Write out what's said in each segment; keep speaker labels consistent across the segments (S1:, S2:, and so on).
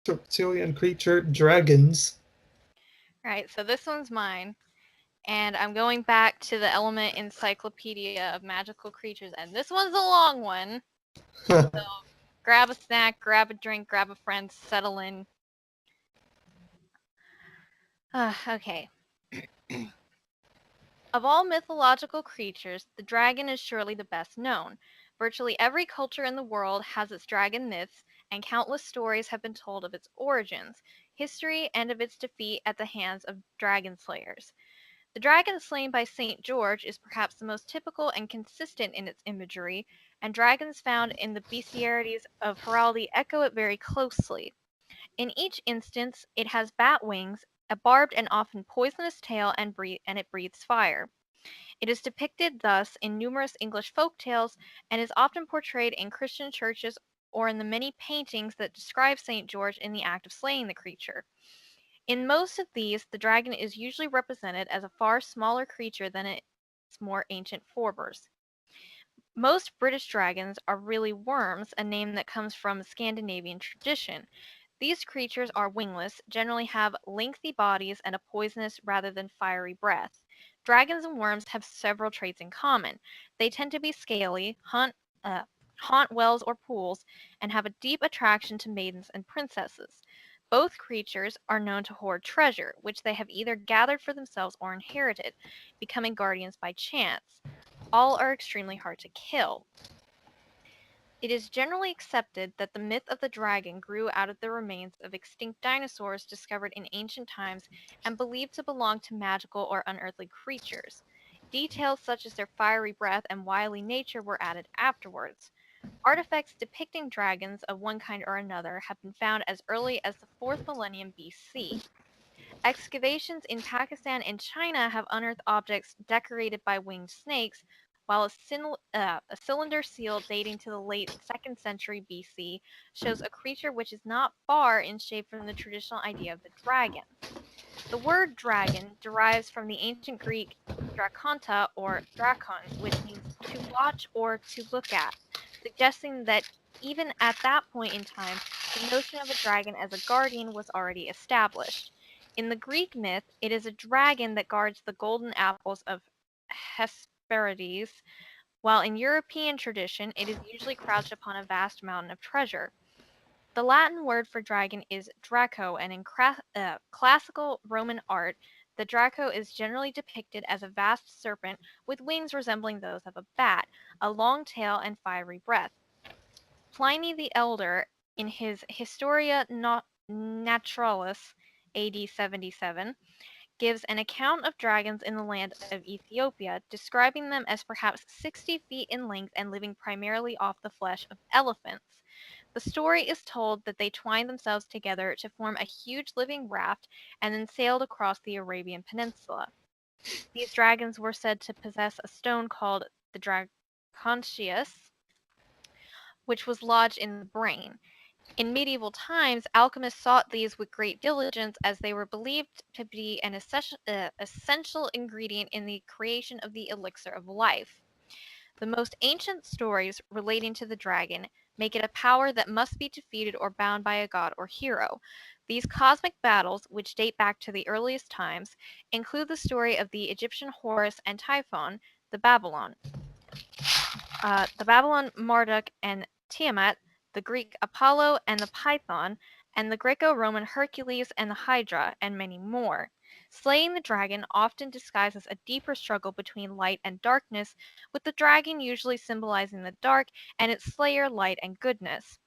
S1: reptilian creature, dragons.
S2: Right, so this one's mine. And I'm going back to the Element Encyclopedia of Magical Creatures, and this one's a long one. So grab a snack, grab a drink, grab a friend, settle in. Okay. Of all mythological creatures, the dragon is surely the best known. Virtually every culture in the world has its dragon myths, and countless stories have been told of its origins, history, and of its defeat at the hands of dragon slayers. The dragon slain by St. George is perhaps the most typical and consistent in its imagery, and dragons found in the bestiaries of heraldry echo it very closely. In each instance, it has bat wings, a barbed and often poisonous tail, and it breathes fire. It is depicted thus in numerous English folk tales, and is often portrayed in Christian churches or in the many paintings that describe St. George in the act of slaying the creature. In most of these, the dragon is usually represented as a far smaller creature than its more ancient forebears. Most British dragons are really worms, a name that comes from Scandinavian tradition. These creatures are wingless, generally have lengthy bodies and a poisonous rather than fiery breath. Dragons and worms have several traits in common. They tend to be scaly, uh, haunt wells or pools, and have a deep attraction to maidens and princesses. Both creatures are known to hoard treasure, which they have either gathered for themselves or inherited, becoming guardians by chance. All are extremely hard to kill. It is generally accepted that the myth of the dragon grew out of the remains of extinct dinosaurs discovered in ancient times and believed to belong to magical or unearthly creatures. Details such as their fiery breath and wily nature were added afterwards. Artifacts depicting dragons of one kind or another have been found as early as the 4th millennium BC. Excavations in Pakistan and China have unearthed objects decorated by winged snakes, while a cylinder seal dating to the late 2nd century BC shows a creature which is not far in shape from the traditional idea of the dragon. The word dragon derives from the ancient Greek drakonta or drakon, which means to watch or to look at, suggesting that even at that point in time, the notion of a dragon as a guardian was already established. In the Greek myth, it is a dragon that guards the golden apples of Hesperides, while in European tradition it is usually crouched upon a vast mountain of treasure. The Latin word for dragon is Draco, and in classical Roman art, the Draco is generally depicted as a vast serpent with wings resembling those of a bat, a long tail, and fiery breath. Pliny the Elder, in his Historia Naturalis (AD 77), gives an account of dragons in the land of Ethiopia, describing them as perhaps 60 feet in length and living primarily off the flesh of elephants. The story is told that they twined themselves together to form a huge living raft and then sailed across the Arabian Peninsula. These dragons were said to possess a stone called the Dracontius, which was lodged in the brain. In medieval times, alchemists sought these with great diligence as they were believed to be an essential ingredient in the creation of the elixir of life. The most ancient stories relating to the dragon make it a power that must be defeated or bound by a god or hero. These cosmic battles, which date back to the earliest times, include the story of the Egyptian Horus and Typhon, the Babylon, Marduk and Tiamat, the Greek Apollo and the Python, and the Greco-Roman Hercules and the Hydra, and many more. Slaying the dragon often disguises a deeper struggle between light and darkness, with the dragon usually symbolizing the dark and its slayer light and goodness.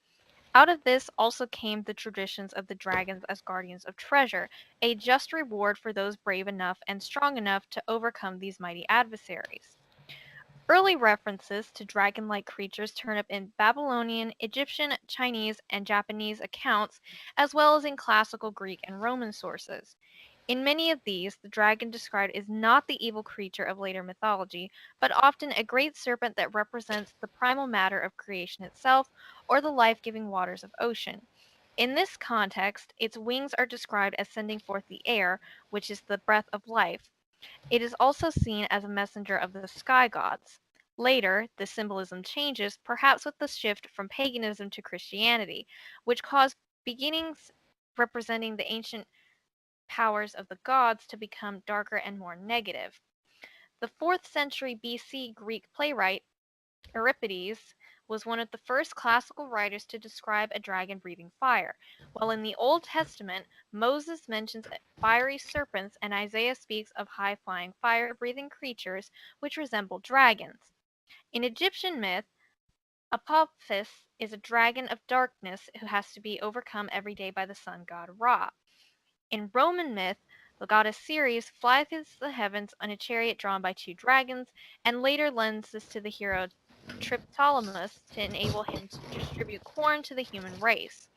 S2: Out of this also came the traditions of the dragons as guardians of treasure, a just reward for those brave enough and strong enough to overcome these mighty adversaries. Early references to dragon-like creatures turn up in Babylonian, Egyptian, Chinese, and Japanese accounts, as well as in classical Greek and Roman sources. In many of these, the dragon described is not the evil creature of later mythology, but often a great serpent that represents the primal matter of creation itself, or the life-giving waters of ocean. In this context, its wings are described as sending forth the air, which is the breath of life. It is also seen as a messenger of the sky gods. Later, the symbolism changes, perhaps with the shift from paganism to Christianity, which caused beginnings. representing the ancient powers of the gods to become darker and more negative. The 4th century BC Greek playwright Euripides was one of the first classical writers to describe a dragon breathing fire, while in the Old Testament Moses mentions fiery serpents and Isaiah speaks of high-flying fire-breathing creatures which resemble dragons. In Egyptian myth, Apophis is a dragon of darkness who has to be overcome every day by the sun god Ra. In Roman myth, the goddess Ceres flies through the heavens on a chariot drawn by 2 dragons, and later lends this to the hero Triptolemus to enable him to distribute corn to the human race.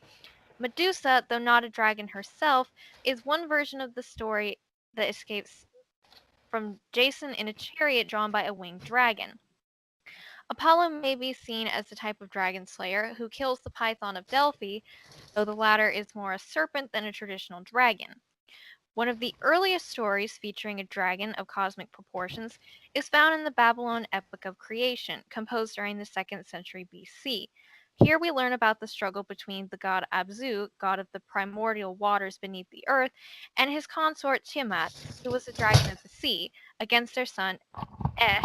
S2: Medusa, though not a dragon herself, is one version of the story that escapes from Jason in a chariot drawn by a winged dragon. Apollo may be seen as the type of dragon slayer who kills the Python of Delphi, though the latter is more a serpent than a traditional dragon. One of the earliest stories featuring a dragon of cosmic proportions is found in the Babylon Epic of Creation, composed during the 2nd century BC. Here we learn about the struggle between the god Abzu, god of the primordial waters beneath the earth, and his consort Tiamat, who was the dragon of the sea, against their son Eh,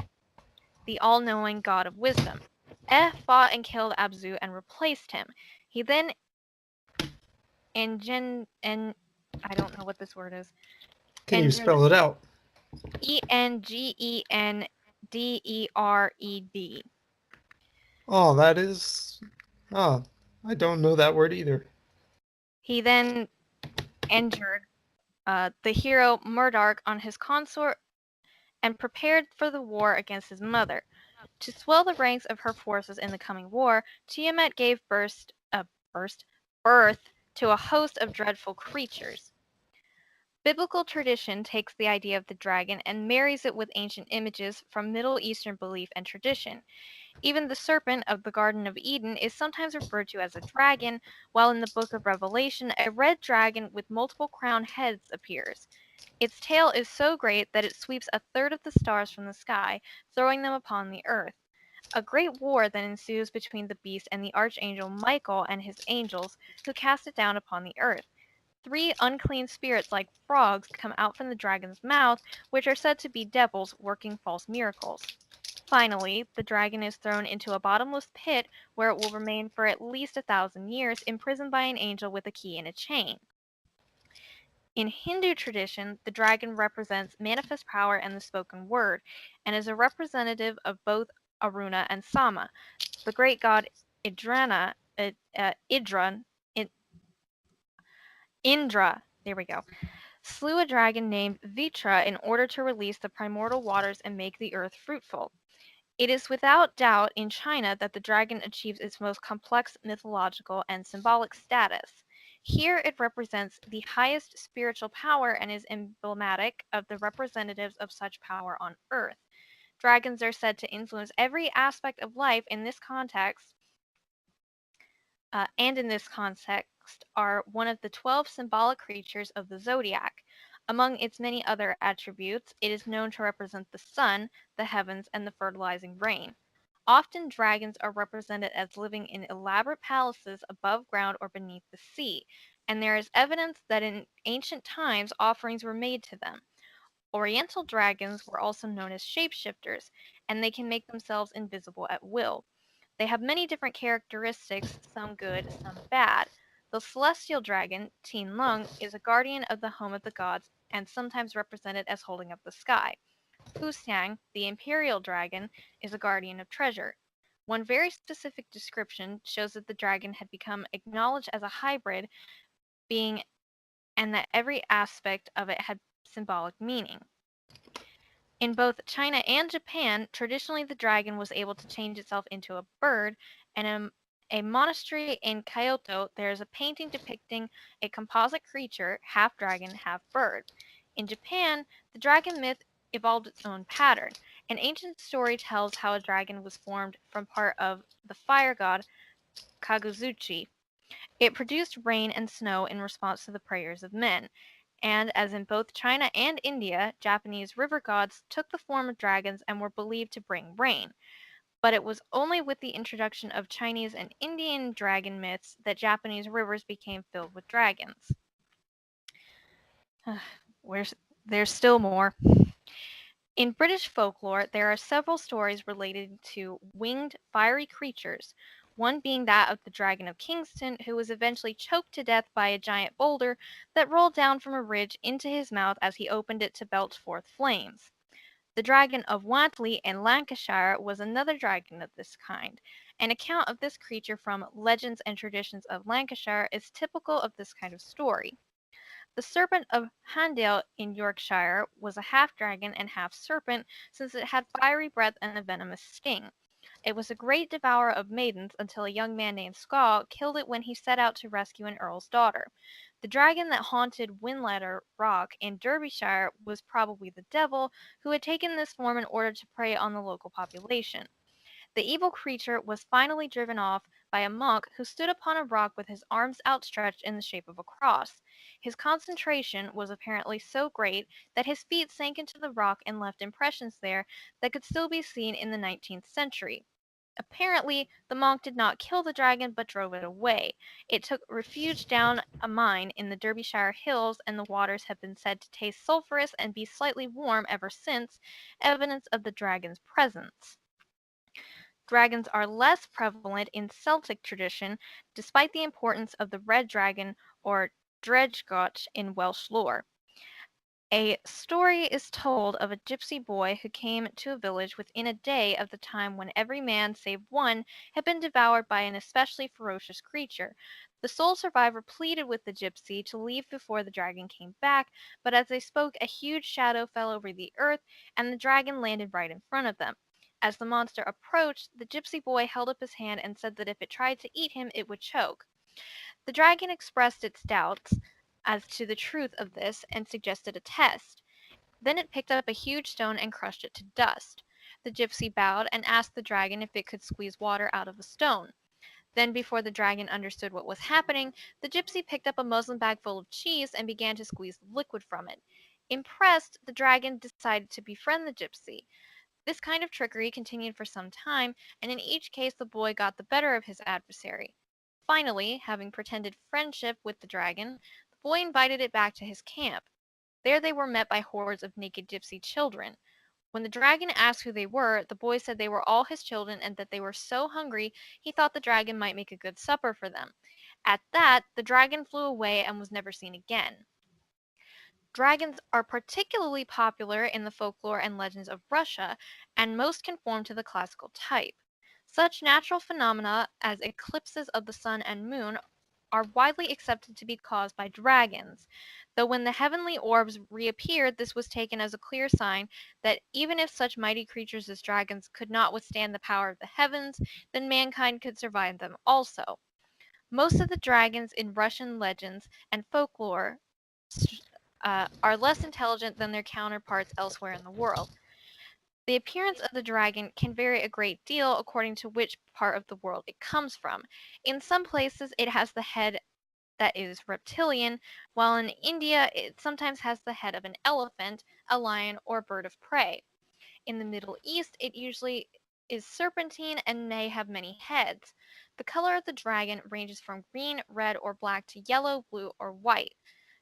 S2: the all-knowing god of wisdom. Fought and killed Abzu and replaced him. He then I don't know what this word is.
S1: Can you spell it out?
S2: Engendered.
S1: Oh, that is. Oh, I don't know that word either.
S2: He then injured the hero Murdark on his consort and prepared for the war against his mother. To swell the ranks of her forces in the coming war, Tiamat gave birth to a host of dreadful creatures. Biblical tradition takes the idea of the dragon and marries it with ancient images from Middle Eastern belief and tradition. Even the serpent of the Garden of Eden is sometimes referred to as a dragon, while in the book of Revelation, a red dragon with multiple crowned heads appears. Its tail is so great that it sweeps a third of the stars from the sky, throwing them upon the earth. A great war then ensues between the beast and the archangel Michael and his angels, who cast it down upon the earth. 3 unclean spirits like frogs come out from the dragon's mouth, which are said to be devils working false miracles. Finally, the dragon is thrown into a bottomless pit where it will remain for at least 1,000 years, imprisoned by an angel with a key and a chain. In Hindu tradition, the dragon represents manifest power and the spoken word, and is a representative of both Aruna and Sama. The great god Indra, there we go, slew a dragon named Vitra in order to release the primordial waters and make the earth fruitful. It is without doubt in China that the dragon achieves its most complex mythological and symbolic status. Here it represents the highest spiritual power and is emblematic of the representatives of such power on earth. Dragons are said to influence every aspect of life in this context, are one of the 12 symbolic creatures of the zodiac. Among its many other attributes, it is known to represent the sun, the heavens, and the fertilizing rain. Often dragons are represented as living in elaborate palaces above ground or beneath the sea, and there is evidence that in ancient times offerings were made to them. Oriental dragons were also known as shapeshifters, and they can make themselves invisible at will. They have many different characteristics, some good, some bad. The celestial dragon, Tin Lung, is a guardian of the home of the gods and sometimes represented as holding up the sky. Fuxiang, the imperial dragon, is a guardian of treasure. One very specific description shows that the dragon had become acknowledged as a hybrid being and that every aspect of it had symbolic meaning. In both China and Japan, traditionally the dragon was able to change itself into a bird, and in a monastery in Kyoto, there is a painting depicting a composite creature, half dragon, half bird. In Japan, the dragon myth evolved its own pattern. An ancient story tells how a dragon was formed from part of the fire god Kaguzuchi. It produced rain and snow in response to the prayers of men. And as in both China and India, Japanese river gods took the form of dragons and were believed to bring rain. But it was only with the introduction of Chinese and Indian dragon myths that Japanese rivers became filled with dragons. Where's there's still more. In British folklore, there are several stories related to winged, fiery creatures, one being that of the Dragon of Kingston, who was eventually choked to death by a giant boulder that rolled down from a ridge into his mouth as he opened it to belch forth flames. The Dragon of Wantley in Lancashire was another dragon of this kind. An account of this creature from Legends and Traditions of Lancashire is typical of this kind of story. The Serpent of Handale in Yorkshire was a half dragon and half serpent, since it had fiery breath and a venomous sting. It was a great devourer of maidens until a young man named Skaw killed it when he set out to rescue an earl's daughter. The dragon that haunted Winlatter Rock in Derbyshire was probably the devil, who had taken this form in order to prey on the local population. The evil creature was finally driven off by a monk who stood upon a rock with his arms outstretched in the shape of a cross. His concentration was apparently so great that his feet sank into the rock and left impressions there that could still be seen in the 19th century. Apparently, the monk did not kill the dragon but drove it away. It took refuge down a mine in the Derbyshire hills, and the waters have been said to taste sulphurous and be slightly warm ever since, evidence of the dragon's presence. Dragons are less prevalent in Celtic tradition, despite the importance of the red dragon or Dreadgot in Welsh lore. A story is told of a gypsy boy who came to a village within a day of the time when every man save one had been devoured by an especially ferocious creature. The sole survivor pleaded with the gypsy to leave before the dragon came back, but as they spoke, a huge shadow fell over the earth, and the dragon landed right in front of them. As the monster approached, the gypsy boy held up his hand and said that if it tried to eat him, it would choke. The dragon expressed its doubts as to the truth of this and suggested a test. Then it picked up a huge stone and crushed it to dust. The gypsy bowed and asked the dragon if it could squeeze water out of the stone. Then, before the dragon understood what was happening, the gypsy picked up a muslin bag full of cheese and began to squeeze the liquid from it. Impressed, the dragon decided to befriend the gypsy. This kind of trickery continued for some time, and in each case the boy got the better of his adversary. Finally, having pretended friendship with the dragon, the boy invited it back to his camp. There they were met by hordes of naked gypsy children. When the dragon asked who they were, the boy said they were all his children and that they were so hungry he thought the dragon might make a good supper for them. At that, the dragon flew away and was never seen again. Dragons are particularly popular in the folklore and legends of Russia, and most conform to the classical type. Such natural phenomena as eclipses of the sun and moon are widely accepted to be caused by dragons, though when the heavenly orbs reappeared, this was taken as a clear sign that even if such mighty creatures as dragons could not withstand the power of the heavens, then mankind could survive them also. Most of the dragons in Russian legends and folklore are less intelligent than their counterparts elsewhere in the world. The appearance of the dragon can vary a great deal according to which part of the world it comes from. In some places, it has the head that is reptilian, while in India, it sometimes has the head of an elephant, a lion, or a bird of prey. In the Middle East, it usually is serpentine and may have many heads. The color of the dragon ranges from green, red, or black to yellow, blue, or white.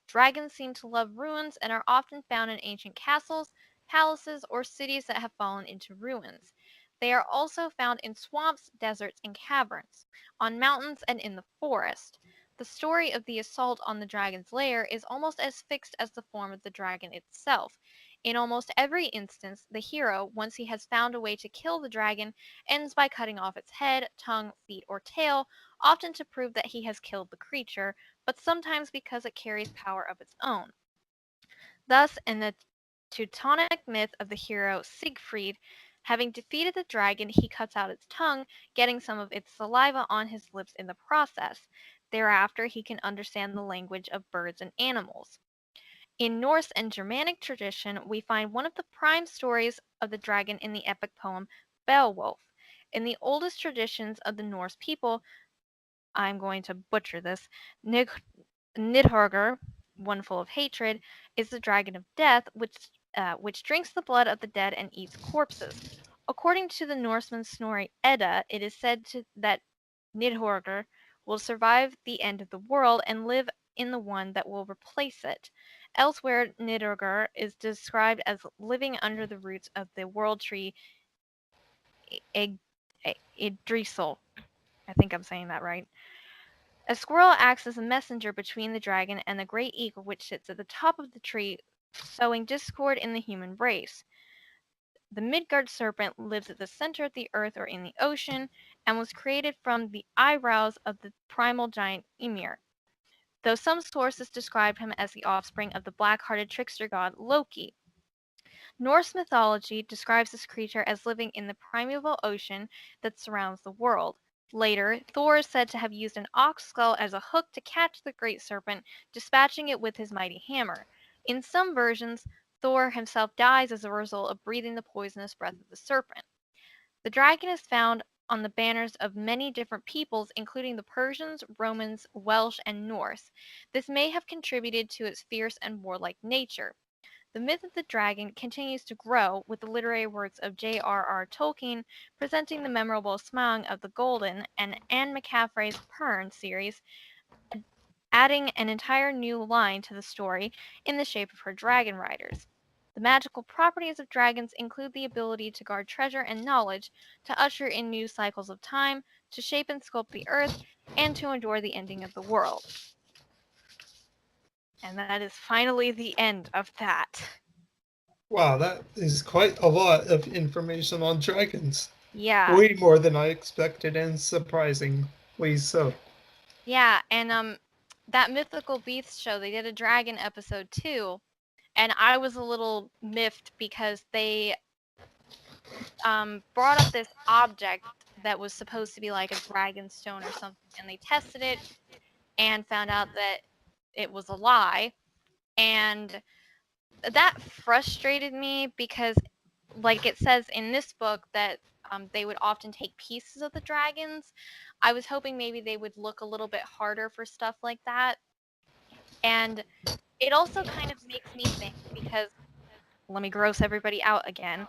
S2: Dragons seem to love ruins and are often found in ancient castles, palaces, or cities that have fallen into ruins. They are also found in swamps, deserts, and caverns, on mountains, and in the forest. The story of the assault on the dragon's lair is almost as fixed as the form of the dragon itself. In almost every instance, the hero, once he has found a way to kill the dragon, ends by cutting off its head, tongue, feet, or tail, often to prove that he has killed the creature, but sometimes because it carries power of its own. Thus, in the Teutonic myth of the hero Siegfried, having defeated the dragon, he cuts out its tongue, getting some of its saliva on his lips in the process. Thereafter, he can understand the language of birds and animals. In Norse and Germanic tradition, we find one of the prime stories of the dragon in the epic poem Beowulf. In the oldest traditions of the Norse people, I'm going to butcher this, Nidhogger, one full of hatred, is the dragon of death, which drinks the blood of the dead and eats corpses. According to the Norseman Snorri Edda, it is said that Nidhogger will survive the end of the world and live in the one that will replace it. Elsewhere, Nidurgar is described as living under the roots of the world tree Yggdrasil. I think I'm saying that right. A squirrel acts as a messenger between the dragon and the great eagle which sits at the top of the tree, sowing discord in the human race. The Midgard serpent lives at the center of the earth or in the ocean, and was created from the eyebrows of the primal giant Ymir, though some sources describe him as the offspring of the black-hearted trickster god Loki. Norse mythology describes this creature as living in the primeval ocean that surrounds the world. Later, Thor is said to have used an ox skull as a hook to catch the great serpent, dispatching it with his mighty hammer. In some versions, Thor himself dies as a result of breathing the poisonous breath of the serpent. The dragon is found on the banners of many different peoples, including the Persians, Romans, Welsh, and Norse. This may have contributed to its fierce and warlike nature. The myth of the dragon continues to grow, with the literary works of J.R.R. Tolkien presenting the memorable Smaug of the Golden and Anne McCaffrey's Pern series, adding an entire new line to the story in the shape of her dragon riders. The magical properties of dragons include the ability to guard treasure and knowledge, to usher in new cycles of time, to shape and sculpt the earth, and to endure the ending of the world. And that is finally the end of that.
S1: Wow, that is quite a lot of information on dragons.
S2: Yeah.
S1: Way more than I expected, and surprisingly so.
S2: Yeah, and that Mythical Beasts show, they did a dragon episode too, and I was a little miffed because they brought up this object that was supposed to be like a dragon stone or something, and they tested it and found out that it was a lie, and that frustrated me because, like it says in this book, that they would often take pieces of the dragons. I was hoping maybe they would look a little bit harder for stuff like that. And it also kind of makes me think, because let me gross everybody out again.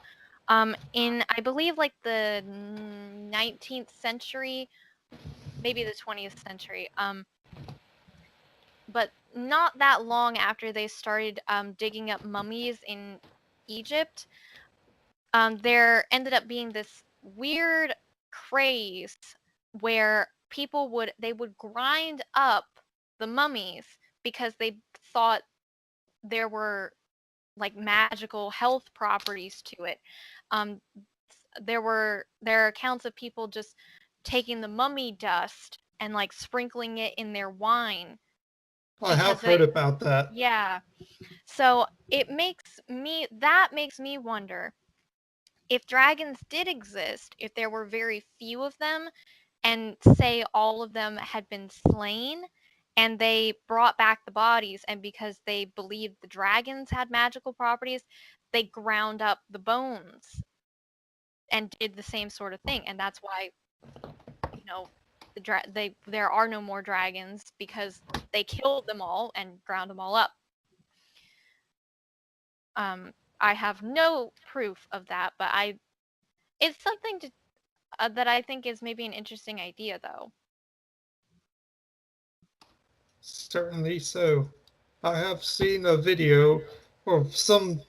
S2: In, I believe, like the 19th century, maybe the 20th century, but not that long after they started digging up mummies in Egypt, there ended up being this weird craze where they would grind up the mummies because they thought there were like magical health properties to it. Um, there are accounts of people just taking the mummy dust and like sprinkling it in their wine
S1: I have
S2: because
S1: heard about that.
S2: yeah. So that makes me wonder, if dragons did exist, if there were very few of them, and say all of them had been slain, and they brought back the bodies, and because they believed the dragons had magical properties, they ground up the bones and did the same sort of thing, and that's why, you know, there are no more dragons, because they killed them all and ground them all up. I have no proof of that, but it's something that I think is maybe an interesting idea, though.
S1: Certainly so. I have seen a video of some,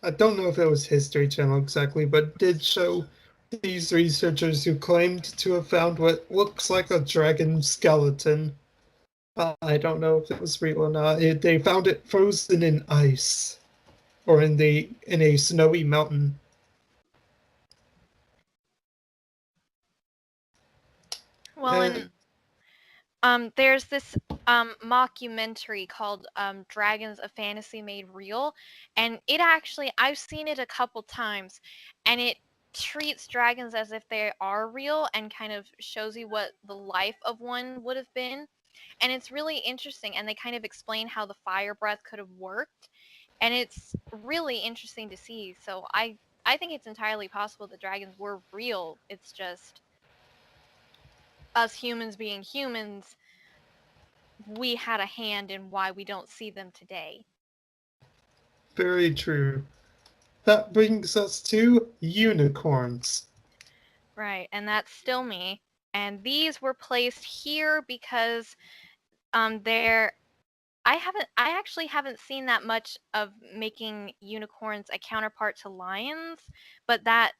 S1: I don't know if it was History Channel exactly, but did show these researchers who claimed to have found what looks like a dragon skeleton. I don't know if it was real or not. They found it frozen in ice, or in a snowy mountain.
S2: Well,
S1: And
S2: and there's this mockumentary called Dragons: A Fantasy Made Real, and it actually, I've seen it a couple times, and it treats dragons as if they are real and kind of shows you what the life of one would have been. And it's really interesting, and they kind of explain how the fire breath could have worked, and it's really interesting to see. So I think it's entirely possible that dragons were real. It's just us humans being humans, we had a hand in why we don't see them today.
S1: very true. That brings us to unicorns.
S2: Right, and that's still me. And these were placed here because they're I actually haven't seen that much of making unicorns a counterpart to lions, but that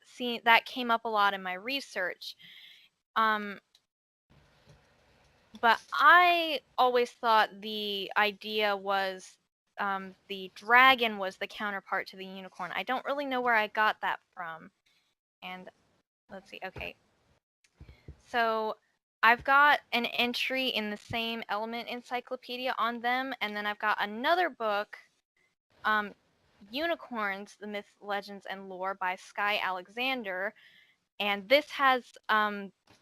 S2: came up a lot in my research. Um, but I always thought the idea was the dragon was the counterpart to the unicorn. I don't really know where I got that from. And let's see. Okay, so I've got an entry in the same Element Encyclopedia on them, and then I've got another book, Unicorns: The Myths, Legends, and Lore by Sky Alexander, and this has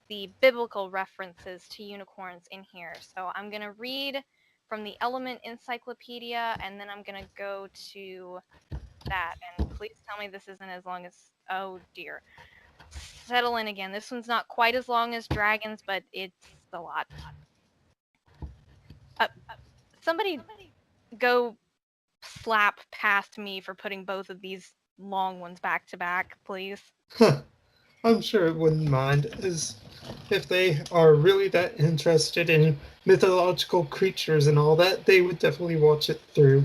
S2: the biblical references to unicorns in here. So I'm gonna read from the Element Encyclopedia, and then I'm gonna go to that. And please tell me this isn't as long as. Oh dear. Settle in again. This one's not quite as long as Dragons, but it's a lot. Uh, somebody go slap past me for putting both of these long ones back to back, please.
S1: I'm sure it wouldn't mind, as if they are really that interested in mythological creatures and all that, they would definitely watch it through.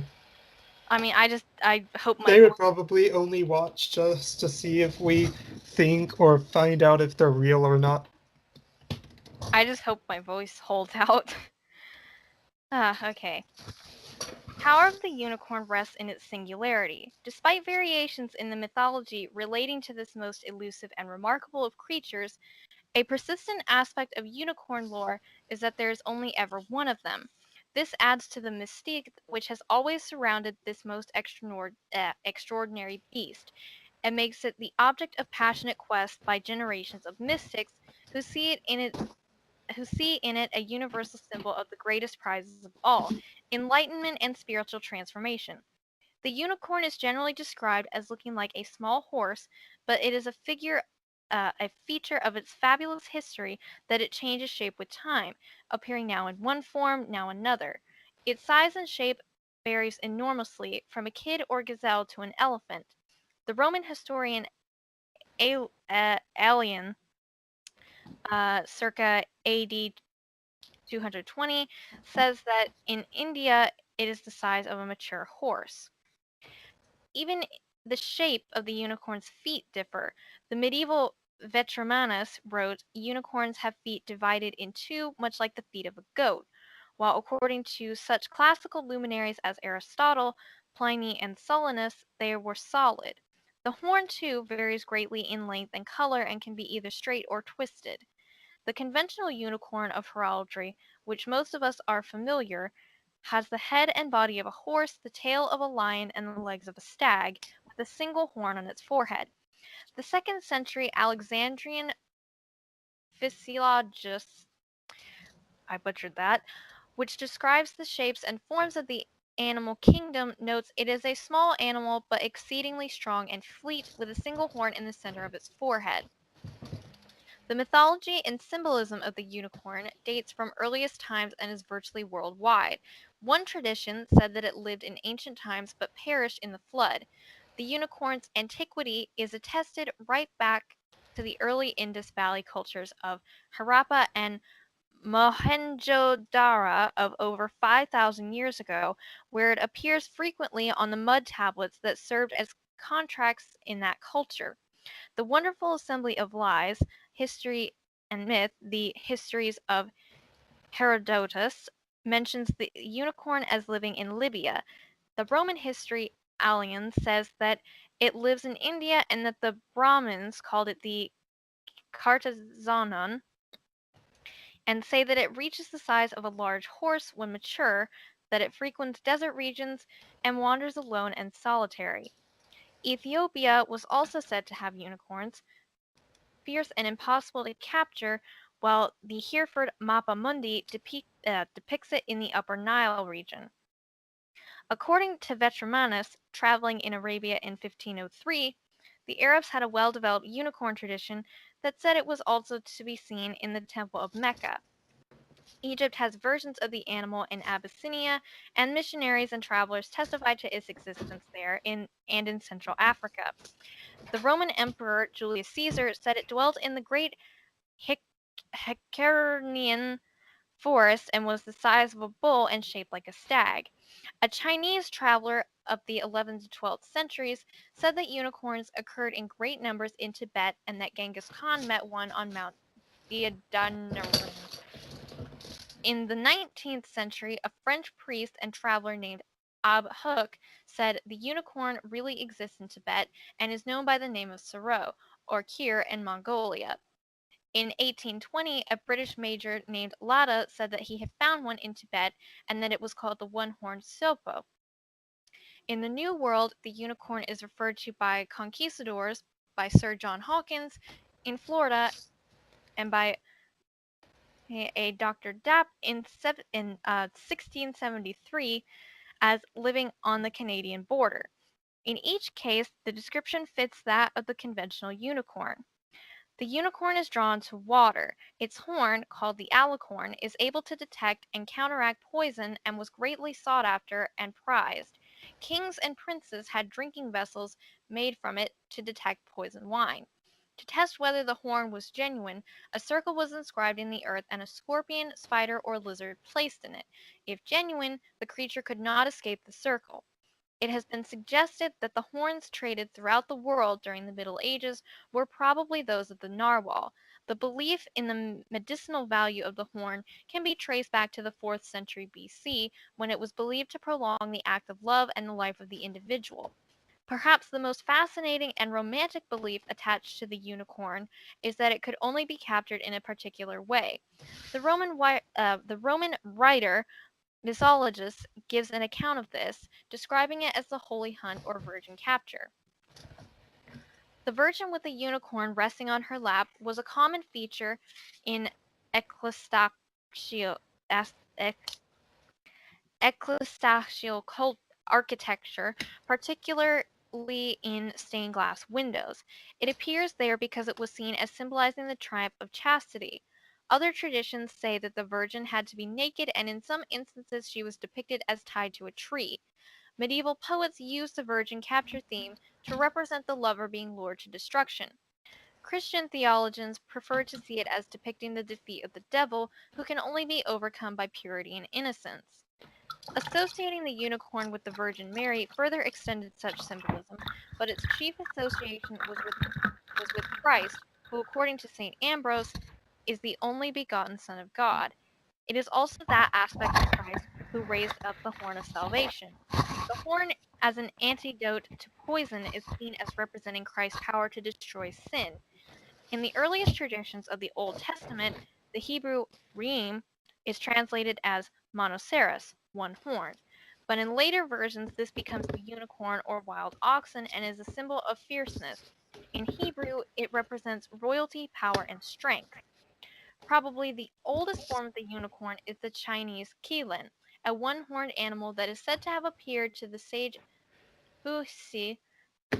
S2: I mean, I hope my
S1: They would
S2: voice.
S1: probably only watch just to see if we think or find out if they're real or not.
S2: I just hope my voice holds out. Okay. Power of the unicorn rests in its singularity. Despite variations in the mythology relating to this most elusive and remarkable of creatures, a persistent aspect of unicorn lore is that there is only ever one of them. This adds to the mystique which has always surrounded this most extraordinary beast, and makes it the object of passionate quest by generations of mystics who see in it a universal symbol of the greatest prizes of all, enlightenment and spiritual transformation. The unicorn is generally described as looking like a small horse, but it is a feature of its fabulous history that it changes shape with time, appearing now in one form, now another. Its size and shape varies enormously from a kid or gazelle to an elephant. The Roman historian Aelian, circa AD 220, says that in India it is the size of a mature horse. Even the shape of the unicorn's feet differ. The medieval Vetromanus wrote, "Unicorns have feet divided in two, much like the feet of a goat," while according to such classical luminaries as Aristotle, Pliny, and Solinus, they were solid. The horn, too, varies greatly in length and color and can be either straight or twisted. The conventional unicorn of heraldry, which most of us are familiar, has the head and body of a horse, the tail of a lion, and the legs of a stag, with a single horn on its forehead. The 2nd century Alexandrian Physiologus, I butchered that, which describes the shapes and forms of the animal kingdom, notes it is a small animal but exceedingly strong and fleet, with a single horn in the center of its forehead. The mythology and symbolism of the unicorn dates from earliest times and is virtually worldwide. One tradition said that it lived in ancient times but perished in the flood. The unicorn's antiquity is attested right back to the early Indus Valley cultures of Harappa and Mohenjo-Daro of over 5,000 years ago, where it appears frequently on the mud tablets that served as contracts in that culture. The wonderful assembly of lies, history and myth, the Histories of Herodotus, mentions the unicorn as living in Libya. The Roman history Aelian says that it lives in India and that the Brahmins called it the Cartazanon, and say that it reaches the size of a large horse when mature, that it frequents desert regions and wanders alone and solitary. Ethiopia was also said to have unicorns, fierce and impossible to capture, while the Hereford Mappa Mundi depicts it in the Upper Nile region. According to Vetromanus, traveling in Arabia in 1503, the Arabs had a well-developed unicorn tradition that said it was also to be seen in the Temple of Mecca. Egypt has versions of the animal in Abyssinia, and missionaries and travelers testified to its existence there and in Central Africa. The Roman Emperor Julius Caesar said it dwelt in the great Hiceraean forest and was the size of a bull and shaped like a stag. A Chinese traveler of the 11th to 12th centuries said that unicorns occurred in great numbers in Tibet and that Genghis Khan met one on Mount Diadanarum. In the 19th century, a French priest and traveler named Ab Hook said the unicorn really exists in Tibet and is known by the name of Saro, or Kir in Mongolia. In 1820, a British major named Latta said that he had found one in Tibet and that it was called the one-horned sopo. In the New World, the unicorn is referred to by conquistadors, by Sir John Hawkins in Florida, and by a Dr. Dapp in 1673 as living on the Canadian border. In each case, the description fits that of the conventional unicorn. The unicorn is drawn to water. Its horn, called the alicorn, is able to detect and counteract poison and was greatly sought after and prized. Kings and princes had drinking vessels made from it to detect poison wine. To test whether the horn was genuine, a circle was inscribed in the earth and a scorpion, spider, or lizard placed in it. If genuine, the creature could not escape the circle. It has been suggested that the horns traded throughout the world during the Middle Ages were probably those of the narwhal. The belief in the medicinal value of the horn can be traced back to the 4th century BC, when it was believed to prolong the act of love and the life of the individual. Perhaps the most fascinating and romantic belief attached to the unicorn is that it could only be captured in a particular way. The Roman writer Mythologists gives an account of this, describing it as the holy hunt or virgin capture. The virgin with the unicorn resting on her lap was a common feature in ecclesiastical cult architecture, particularly in stained glass windows. It appears there because it was seen as symbolizing the triumph of chastity. Other traditions say that the Virgin had to be naked, and in some instances she was depicted as tied to a tree. Medieval poets used the virgin capture theme to represent the lover being lured to destruction. Christian theologians prefer to see it as depicting the defeat of the devil, who can only be overcome by purity and innocence. Associating the unicorn with the Virgin Mary further extended such symbolism, but its chief association was with Christ, who, according to St. Ambrose, is the only begotten Son of God. It is also that aspect of Christ who raised up the horn of salvation. The horn, as an antidote to poison, is seen as representing Christ's power to destroy sin. In the earliest traditions of the Old Testament, the Hebrew reem is translated as monoceros, one horn. But in later versions, this becomes the unicorn or wild oxen and is a symbol of fierceness. In Hebrew, it represents royalty, power, and strength. Probably the oldest form of the unicorn is the Chinese qilin, a one-horned animal that is said to have appeared to the sage Huixi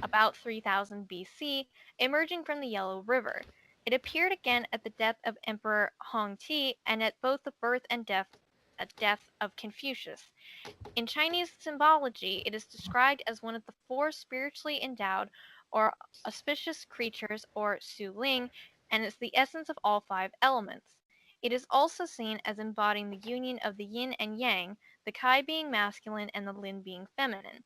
S2: about 3000 BC, emerging from the Yellow River. It appeared again at the death of Emperor Hongti and at both the birth and death of Confucius. In Chinese symbology, it is described as one of the four spiritually endowed or auspicious creatures, or Su Ling, and is the essence of all five elements. It is also seen as embodying the union of the yin and yang, the Kai being masculine and the Lin being feminine.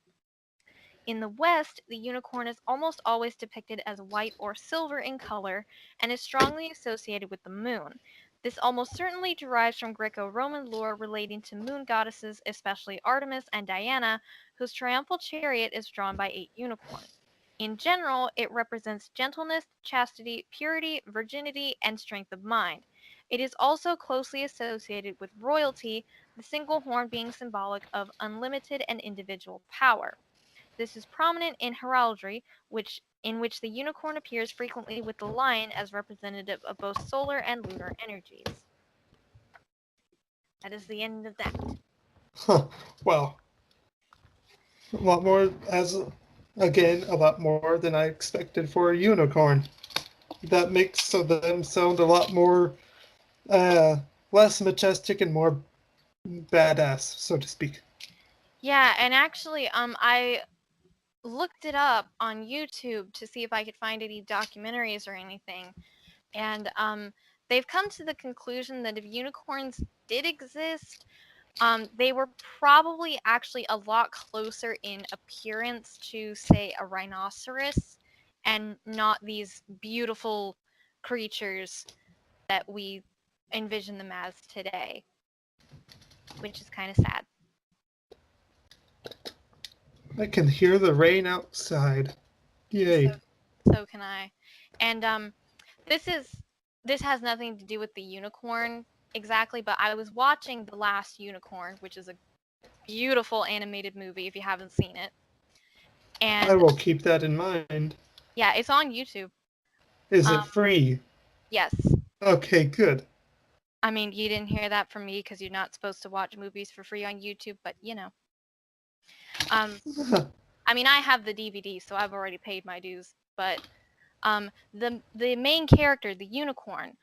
S2: In the West, the unicorn is almost always depicted as white or silver in color and is strongly associated with the moon. This almost certainly derives from Greco-Roman lore relating to moon goddesses, especially Artemis and Diana, whose triumphal chariot is drawn by 8 unicorns. In general, it represents gentleness, chastity, purity, virginity, and strength of mind. It is also closely associated with royalty, the single horn being symbolic of unlimited and individual power. This is prominent in heraldry, in which the unicorn appears frequently with the lion as representative of both solar and lunar energies. That is the end of that.
S1: Huh. Wow. A lot more, again, a lot more than I expected for a unicorn. That makes them sound a lot more, less majestic and more badass, so to speak.
S2: Yeah, and actually, I looked it up on YouTube to see if I could find any documentaries or anything, and they've come to the conclusion that if unicorns did exist, they were probably actually a lot closer in appearance to, say, a rhinoceros, and not these beautiful creatures that we envision them as today, which is kind of sad.
S1: I can hear the rain outside. Yay.
S2: So can I. And this has nothing to do with the unicorn exactly, but I was watching The Last Unicorn, which is a beautiful animated movie if you haven't seen it. And
S1: I will keep that in mind.
S2: yeah, it's on YouTube.
S1: Is it free?
S2: Yes.
S1: Okay, good.
S2: I mean, you didn't hear that from me because you're not supposed to watch movies for free on YouTube, but you know. I mean, I have the DVD, so I've already paid my dues. But the main character, the unicorn,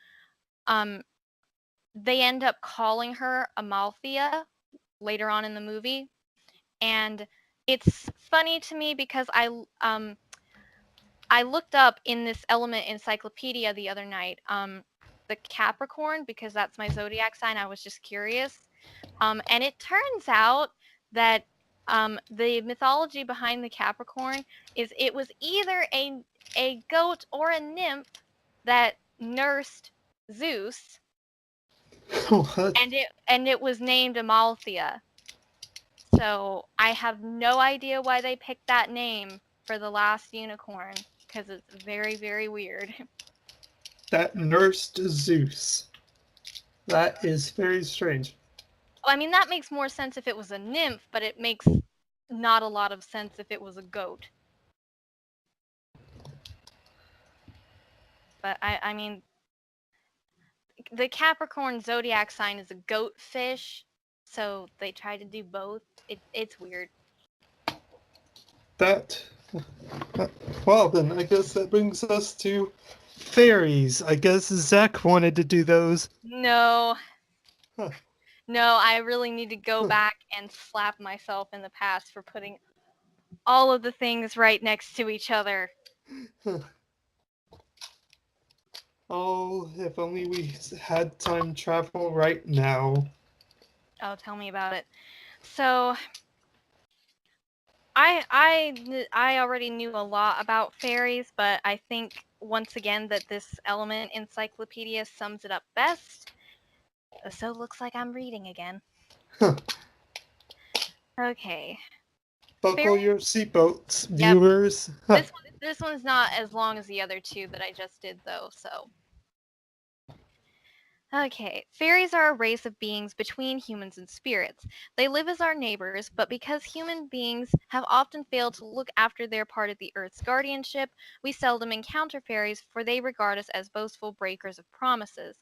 S2: they end up calling her Amalthea later on in the movie, and it's funny to me because I looked up in this Element encyclopedia the other night, the Capricorn, because that's my zodiac sign. I was just curious, and it turns out that the mythology behind the Capricorn is it was either a goat or a nymph that nursed Zeus,
S1: What?
S2: and it was named Amalthea. So I have no idea why they picked that name for the last unicorn, because it's very, very weird.
S1: That nursed Zeus. That is very strange.
S2: I mean, that makes more sense if it was a nymph, but it makes not a lot of sense if it was a goat. But I mean, the Capricorn zodiac sign is a goat fish, so they try to do both. It's weird.
S1: That. Well, then, I guess that brings us to fairies. I guess Zach wanted to do those.
S2: No.
S1: Huh.
S2: No, I really need to go back and slap myself in the past for putting all of the things right next to each other.
S1: Oh, if only we had time travel right now.
S2: Oh, tell me about it. So, I already knew a lot about fairies, but I think once again that this Element encyclopedia sums it up best. So looks like I'm reading again.
S1: Huh.
S2: Okay.
S1: Buckle your seatbelts,
S2: Yep.
S1: viewers.
S2: This one's not as long as the other two that I just did, though, so. Okay, fairies are a race of beings between humans and spirits. They live as our neighbors, but because human beings have often failed to look after their part of the Earth's guardianship, we seldom encounter fairies, for they regard us as boastful breakers of promises.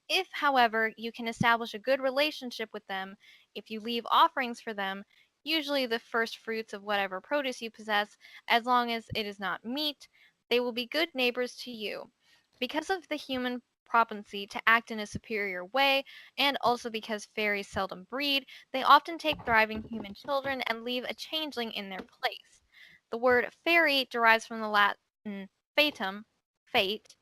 S2: If, however, you can establish a good relationship with them, if you leave offerings for them, usually the first fruits of whatever produce you possess, as long as it is not meat, they will be good neighbors to you. Because of the human propensity to act in a superior way, and also because fairies seldom breed, they often take thriving human children and leave a changeling in their place. The word fairy derives from the Latin fatum, fate.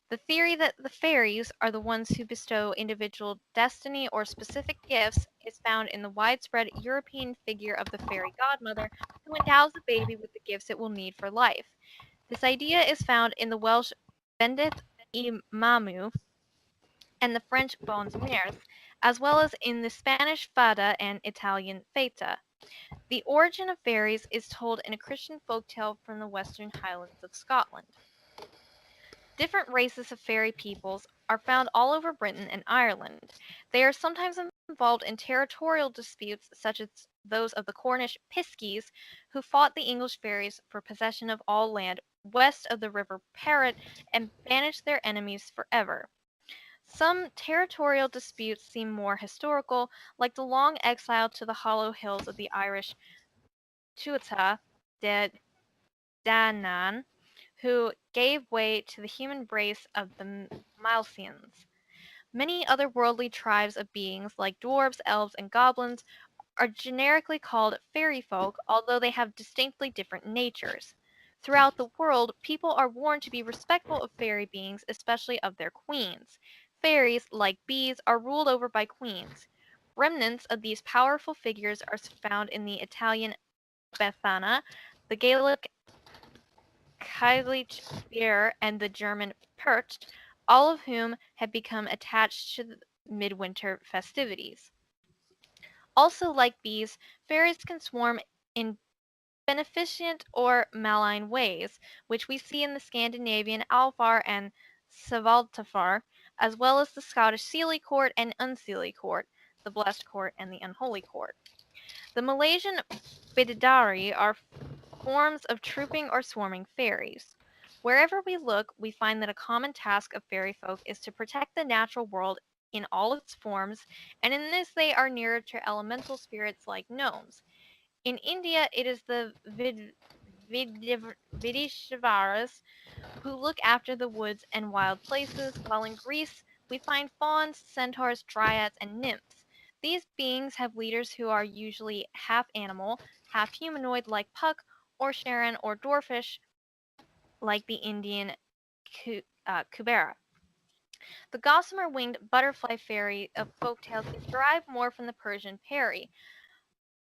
S2: The theory that the fairies are the ones who bestow individual destiny or specific gifts is found in the widespread European figure of the fairy godmother who endows the baby with the gifts it will need for life. This idea is found in the Welsh Bendith y Mamu and the French Bons Mères, as well as in the Spanish Fada and Italian Fata. The origin of fairies is told in a Christian folktale from the Western Highlands of Scotland. Different races of fairy peoples are found all over Britain and Ireland. They are sometimes involved in territorial disputes such as those of the Cornish Piskies, who fought the English fairies for possession of all land west of the River Parrett and banished their enemies forever. Some territorial disputes seem more historical, like the long exile to the hollow hills of the Irish Tuatha de Danann, who gave way to the human race of the Milesians. Many otherworldly tribes of beings, like dwarves, elves, and goblins, are generically called fairy folk, although they have distinctly different natures. Throughout the world, people are warned to be respectful of fairy beings, especially of their queens. Fairies, like bees, are ruled over by queens. Remnants of these powerful figures are found in the Italian Befana, the Gaelic Kailich Beer, and the German Percht, all of whom had become attached to the midwinter festivities. Also, like bees, fairies can swarm in beneficent or malign ways, which we see in the Scandinavian Alfar and Svaltafar, as well as the Scottish Seelie Court and Unseelie Court, the Blessed Court and the Unholy Court. The Malaysian Bidadari are forms of trooping or swarming fairies. Wherever we look, we find that a common task of fairy folk is to protect the natural world in all its forms, and in this they are nearer to elemental spirits like gnomes. In India, it is the Vidishvaras who look after the woods and wild places, while in Greece we find fauns, centaurs, dryads, and nymphs. These beings have leaders who are usually half animal, half humanoid like Puck, or Charon, or dwarfish like the Indian Kubera. The gossamer winged butterfly fairy of folktales is derived more from the Persian peri.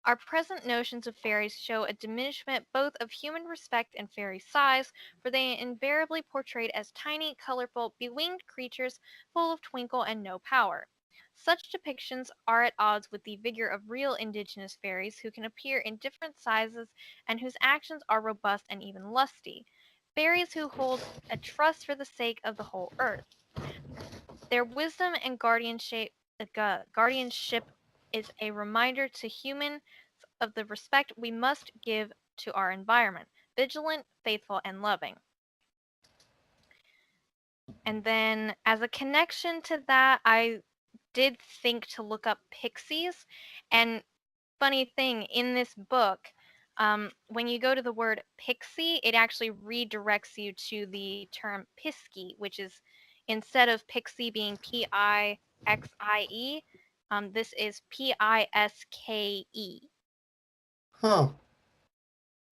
S2: Our present notions of fairies show a diminishment both of human respect and fairy size, for they are invariably portrayed as tiny, colorful, bewinged creatures full of twinkle and no power. Such depictions are at odds with the vigor of real indigenous fairies who can appear in different sizes and whose actions are robust and even lusty. Fairies who hold a trust for the sake of the whole earth. Their wisdom and guardianship is a reminder to humans of the respect we must give to our environment, vigilant, faithful, and loving. And then, as a connection to that, I did think to look up pixies. And funny thing, in this book, when you go to the word pixie, it actually redirects you to the term piskie, which is instead of pixie being Pixie, this is Piske.
S1: Huh.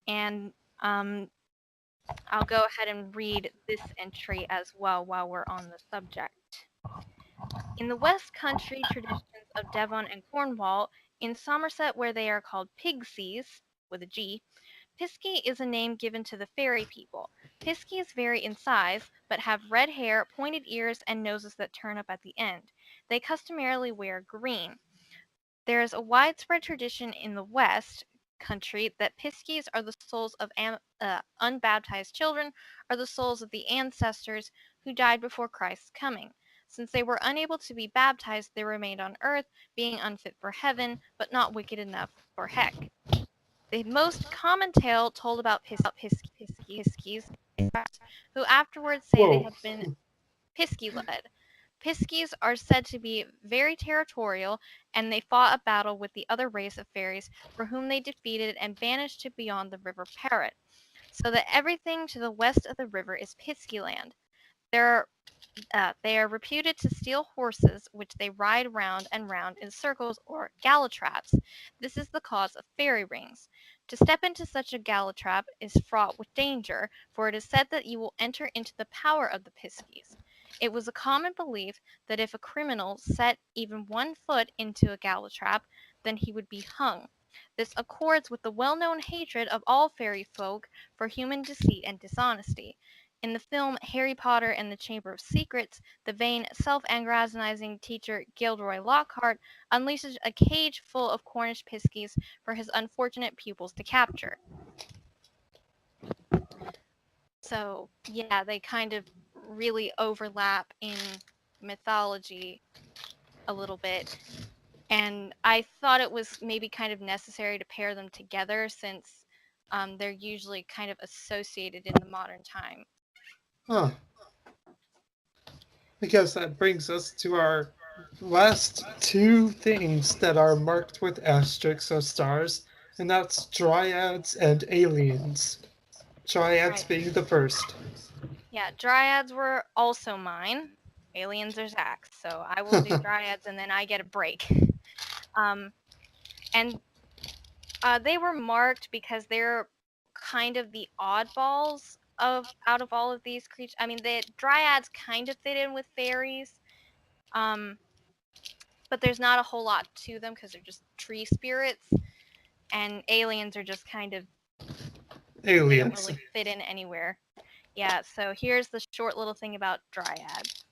S2: And I'll go ahead and read this entry as well while we're on the subject. In the West Country traditions of Devon and Cornwall, in Somerset where they are called Pigseas, with a G, Piskey is a name given to the fairy people. Piskies vary in size, but have red hair, pointed ears, and noses that turn up at the end. They customarily wear green. There is a widespread tradition in the West Country that Piskies are the souls of unbaptized children, or the souls of the ancestors who died before Christ's coming. Since they were unable to be baptized, they remained on earth, being unfit for heaven, but not wicked enough for heck. The most common tale told about Piskies who afterwards say they
S1: Whoa.
S2: have been Pisky-led. Piskies are said to be very territorial, and they fought a battle with the other race of fairies for whom they defeated and banished to beyond the River Parrot, so that everything to the west of the river is Piskyland. They are reputed to steal horses, which they ride round and round in circles or gallitraps. This is the cause of fairy rings. To step into such a gallitrap is fraught with danger, for it is said that you will enter into the power of the Piskies. It was a common belief that if a criminal set even one foot into a gallitrap, then he would be hung. This accords with the well-known hatred of all fairy folk for human deceit and dishonesty. In the film Harry Potter and the Chamber of Secrets, the vain, self-aggrandizing teacher Gilderoy Lockhart unleashes a cage full of Cornish piskies for his unfortunate pupils to capture. So, yeah, they kind of really overlap in mythology a little bit. And I thought it was maybe kind of necessary to pair them together since they're usually kind of associated in the modern time.
S1: Huh. I guess that brings us to our last two things that are marked with asterisks or stars, and that's dryads and aliens. Dryads
S2: Right.
S1: being the first.
S2: Yeah, dryads were also mine. Aliens are Zach's, so I will do dryads and then I get a break. And they were marked because they're kind of the oddballs of out of all of these creatures. I mean, the dryads kind of fit in with fairies, But there's not a whole lot to them because they're just tree spirits, and aliens are just kind of, they don't
S1: Aliens.
S2: really fit in anywhere. Yeah, so here's the short little thing about dryads.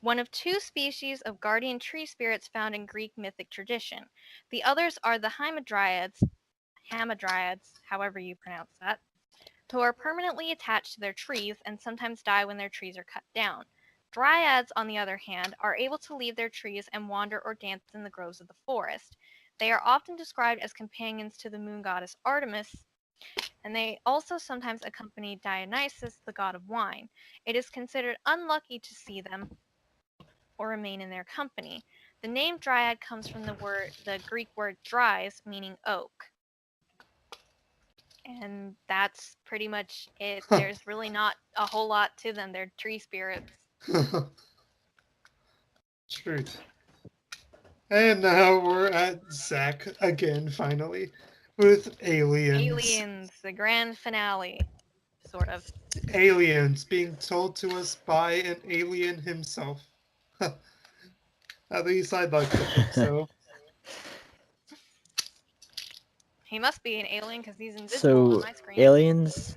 S2: One of two species of guardian tree spirits found in Greek mythic tradition. The others are the hamadryads, however you pronounce that, who are permanently attached to their trees and sometimes die when their trees are cut down. Dryads, on the other hand, are able to leave their trees and wander or dance in the groves of the forest. They are often described as companions to the moon goddess Artemis, and they also sometimes accompany Dionysus, the god of wine. It is considered unlucky to see them or remain in their company. The name dryad comes from the Greek word dries, meaning oak. And that's pretty much it. There's really not a whole lot to them. They're tree spirits.
S1: Truth. And now we're at Zach again, finally, with aliens.
S2: Aliens, the grand finale, sort of.
S1: Aliens being told to us by an alien himself. At least I'd like to think so.
S2: He must be an alien because he's invisible on
S3: So
S2: my screen.
S3: aliens.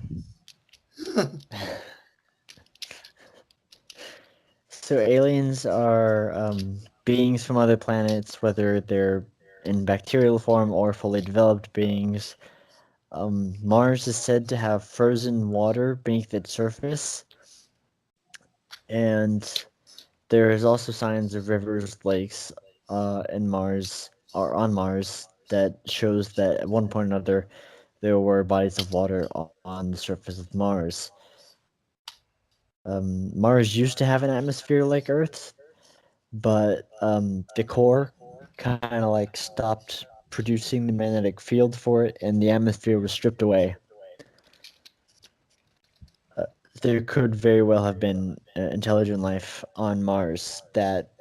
S3: So aliens are beings from other planets, whether they're in bacterial form or fully developed beings. Mars is said to have frozen water beneath its surface, and there is also signs of rivers, lakes, in Mars or on Mars that shows that at one point or another there were bodies of water on the surface of Mars. Mars used to have an atmosphere like Earth, but the core kind of like stopped producing the magnetic field for it, and the atmosphere was stripped away. There could very well have been intelligent life on Mars that,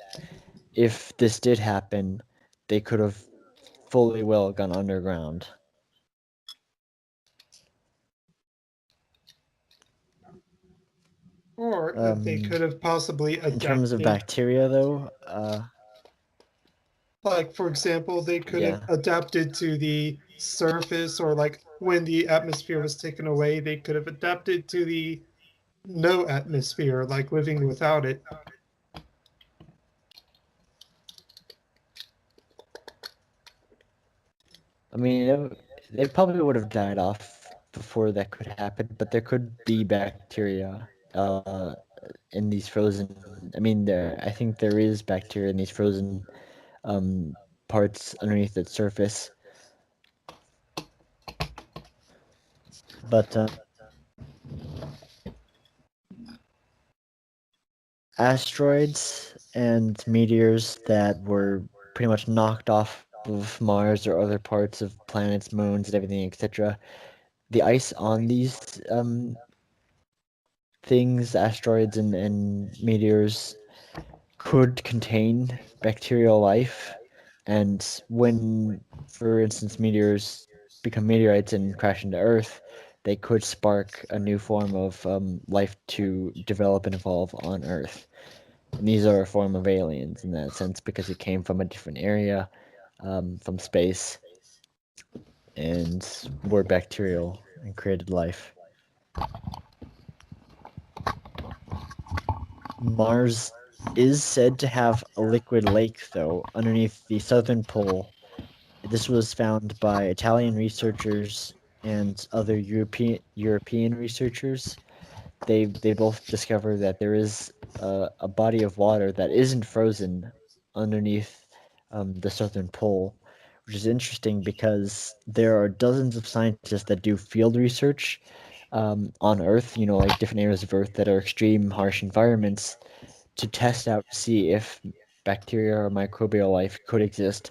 S3: if this did happen, they could have fully well gone underground.
S1: Or that they could have possibly adapted.
S3: In terms of bacteria, though,
S1: like, for example, they could have adapted to the surface, or like when the atmosphere was taken away, they could have adapted to the no atmosphere, like living without it.
S3: I mean, they probably would have died off before that could happen, but there could be bacteria in these frozen. I mean, I think there is bacteria in these frozen parts underneath its surface. But asteroids and meteors that were pretty much knocked off of Mars or other parts of planets, moons, and everything, etc. The ice on these things, asteroids and meteors, could contain bacterial life. And when, for instance, meteors become meteorites and crash into Earth, they could spark a new form of life to develop and evolve on Earth. And these are a form of aliens in that sense because it came from a different area, from space, and were bacterial and created life. Mars is said to have a liquid lake, though, underneath the southern pole. This was found by Italian researchers and other European researchers. They both discovered that there is a body of water that isn't frozen underneath the southern pole, which is interesting because there are dozens of scientists that do field research on Earth, like different areas of Earth that are extreme, harsh environments, to test out to see if bacteria or microbial life could exist.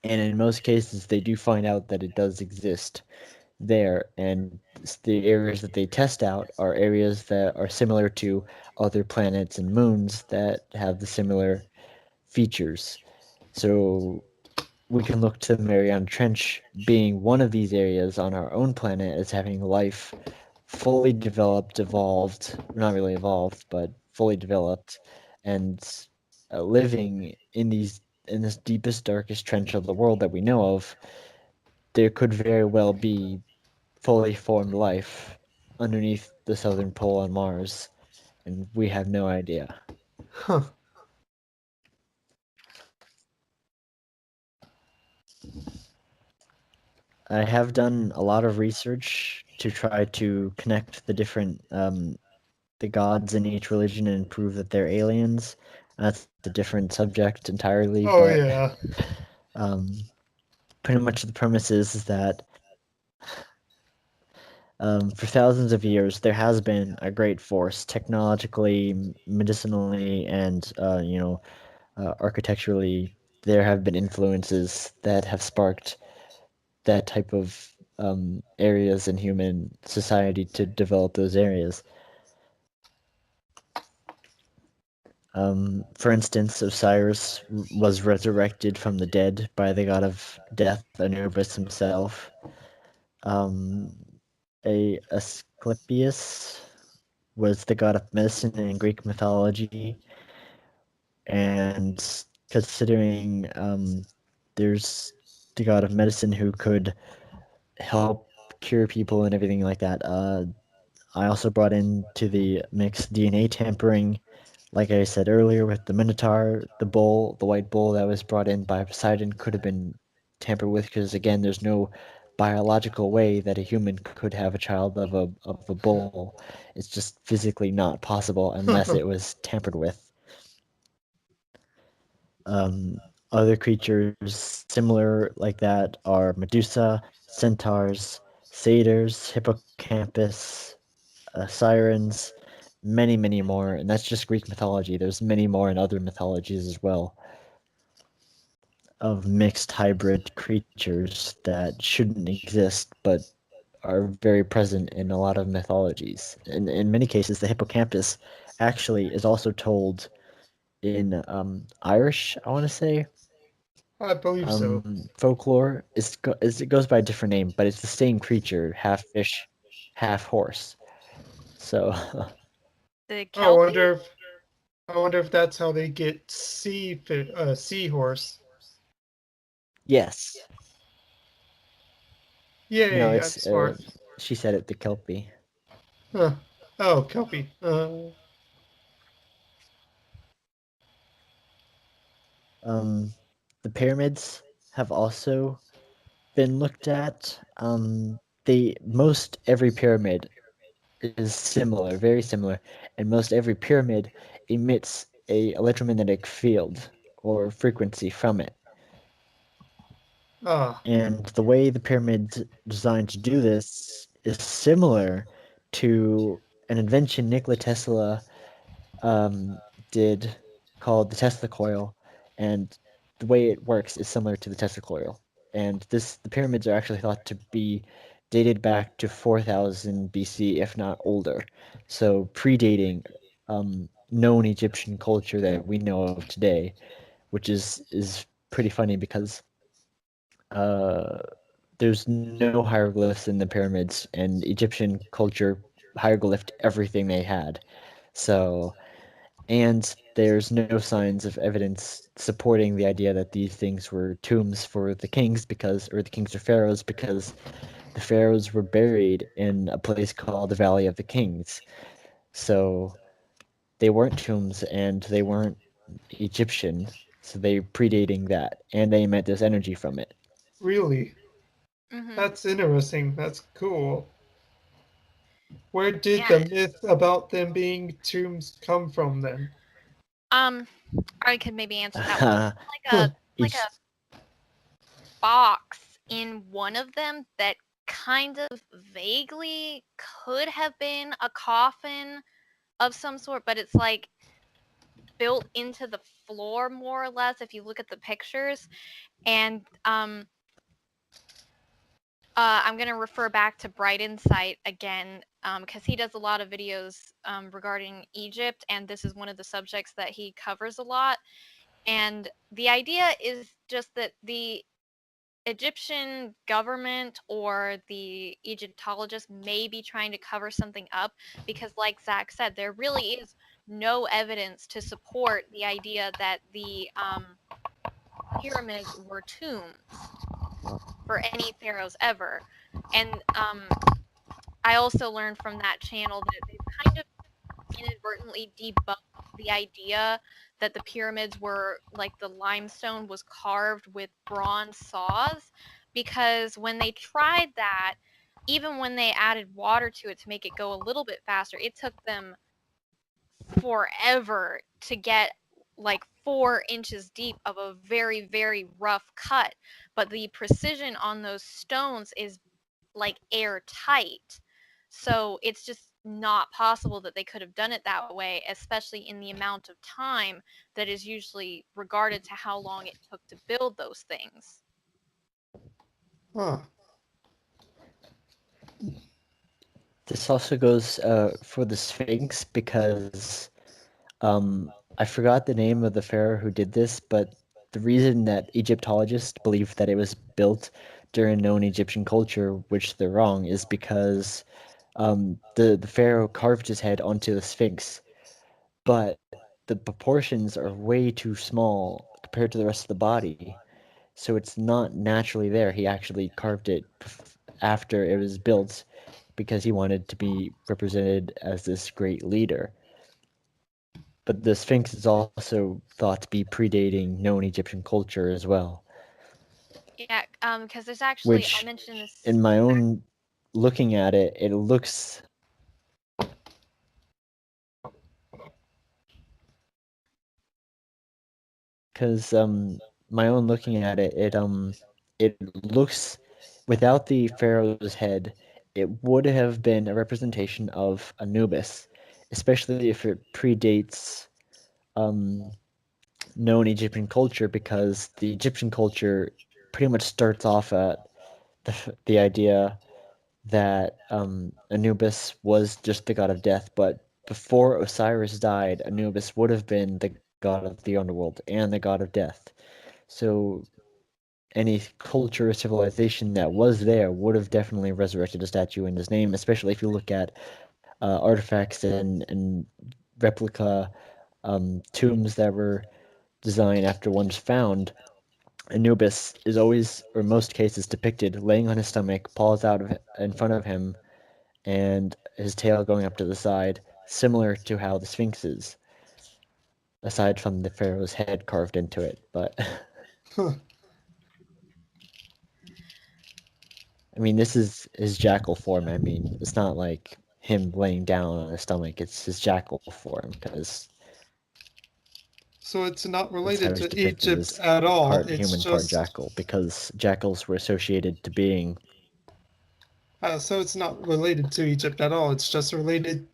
S3: And in most cases, they do find out that it does exist there. And the areas that they test out are areas that are similar to other planets and moons that have the similar features. So we can look to the Mariana Trench being one of these areas on our own planet as having life fully developed, evolved, not really evolved, but fully developed, and living in this deepest, darkest trench of the world that we know of, there could very well be fully formed life underneath the southern pole on Mars, and we have no idea.
S1: Huh.
S3: I have done a lot of research to try to connect the different the gods in each religion and prove that they're aliens. That's a different subject entirely,
S1: Oh
S3: but
S1: yeah.
S3: um, pretty much the premise is that for thousands of years there has been a great force, technologically, medicinally, and architecturally. There have been influences that have sparked that type of areas in human society to develop those areas. For instance, Osiris was resurrected from the dead by the god of death, Anubis himself. Asclepius was the god of medicine in Greek mythology, and considering there's the god of medicine who could help cure people and everything like that. I also brought into the mix DNA tampering. Like I said earlier, with the Minotaur, the bull, the white bull that was brought in by Poseidon could have been tampered with because, again, there's no biological way that a human could have a child of a bull. It's just physically not possible unless it was tampered with. Other creatures similar like that are Medusa, centaurs, satyrs, hippocampus, sirens, many, many more. And that's just Greek mythology. There's many more in other mythologies as well of mixed hybrid creatures that shouldn't exist but are very present in a lot of mythologies. In many cases, the hippocampus actually is also told in Irish, I want to say.
S1: I believe so.
S3: Folklore it goes by a different name, but it's the same creature, half fish, half horse. So
S2: The
S1: I
S2: Kelpie?
S1: wonder if that's how they get seahorse.
S3: yes, no,
S1: Yay, I'm
S3: it's
S1: smart.
S3: she said it, the Kelpie.
S1: Huh. Oh, Kelpie.
S3: The pyramids have also been looked at. They most every pyramid is similar, very similar, and most every pyramid emits a electromagnetic field or frequency from it.
S1: Ah,
S3: And the way the pyramid's designed to do this is similar to an invention Nikola Tesla did called the Tesla coil, and the way it works is similar to the Tesla coil. And the pyramids are actually thought to be dated back to 4000 BC, if not older, so predating known Egyptian culture that we know of today, which is pretty funny because uh, there's no hieroglyphs in the pyramids, and Egyptian culture hieroglyphed everything they had. So, and there's no signs of evidence supporting the idea that these things were tombs for the kings or the kings or pharaohs, because the pharaohs were buried in a place called the Valley of the Kings. So they weren't tombs and they weren't Egyptian. So they predating that, and they emit this energy from it.
S1: really?
S2: Mm-hmm.
S1: That's interesting. That's cool. Where did
S2: Yeah.
S1: the myth about them being tombs come from then?
S2: I could maybe answer that one. Like
S3: Each
S2: a box in one of them that kind of vaguely could have been a coffin of some sort, but it's like built into the floor more or less if you look at the pictures. And I'm going to refer back to Bright Insight again because he does a lot of videos regarding Egypt, and this is one of the subjects that he covers a lot. And the idea is just that the Egyptian government or the Egyptologists may be trying to cover something up because, like Zach said, there really is no evidence to support the idea that the pyramids were tombs for any pharaohs ever. And I also learned from that channel that they've kind of inadvertently debunked the idea that the pyramids were like the limestone was carved with bronze saws, because when they tried that, even when they added water to it to make it go a little bit faster, it took them forever to get like 4 inches deep of a very, very rough cut. But the precision on those stones is like airtight. So it's just not possible that they could have done it that way, especially in the amount of time that is usually regarded to how long it took to build those things.
S1: Huh.
S3: This also goes for the Sphinx because I forgot the name of the pharaoh who did this, but the reason that Egyptologists believe that it was built during known Egyptian culture, which they're wrong, is because the pharaoh carved his head onto the Sphinx, but the proportions are way too small compared to the rest of the body, so it's not naturally there. He actually carved it after it was built because he wanted to be represented as this great leader. But the Sphinx is also thought to be predating known Egyptian culture as well.
S2: Yeah, because there's actually,
S3: Which,
S2: I'll mention this.
S3: in my own looking at it, it looks. Because my own looking at it, it looks without the pharaoh's head, it would have been a representation of Anubis, especially if it predates known Egyptian culture, because the Egyptian culture pretty much starts off at the idea that Anubis was just the god of death, but before Osiris died, Anubis would have been the god of the underworld and the god of death. So any culture or civilization that was there would have definitely resurrected a statue in his name, especially if you look at artifacts and replica tombs that were designed after one's found. Anubis is always, or most cases, depicted laying on his stomach, paws out in front of him, and his tail going up to the side, similar to how the Sphinx is, aside from the pharaoh's head carved into it. But
S1: Huh.
S3: I mean, this is his jackal form. I mean, it's not like him laying down on his stomach. It's his jackal form, because
S1: So it's not
S3: that's how
S1: related
S3: he's
S1: to
S3: depicted
S1: Egypt
S3: as
S1: at all.
S3: part
S1: It's
S3: human, part
S1: just
S3: jackal, because jackals were associated to being.
S1: so it's not related to Egypt at all. It's just related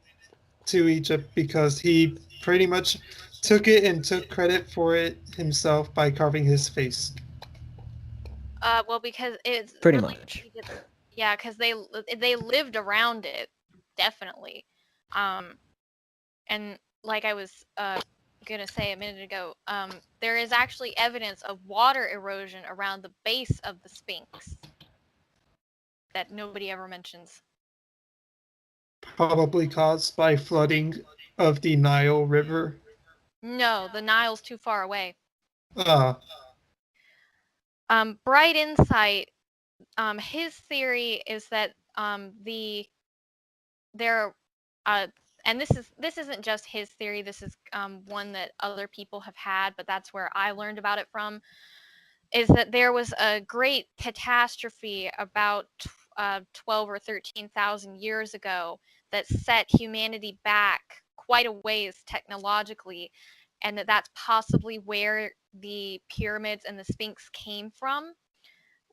S1: to Egypt because he pretty much took it and took credit for it himself by carving his face.
S2: Well, because it's
S3: Pretty
S2: related
S3: much.
S2: to Egypt. Yeah, because they lived around it, definitely. And like I was gonna say a minute ago, there is actually evidence of water erosion around the base of the Sphinx that nobody ever mentions.
S1: Probably caused by flooding of the Nile River.
S2: No, the Nile's too far away.
S1: Ah,
S2: Bright Insight, his theory is that there and this isn't just his theory, this is one that other people have had, but that's where I learned about it from, is that there was a great catastrophe about 12 or 13,000 years ago that set humanity back quite a ways technologically, and that's possibly where the pyramids and the Sphinx came from,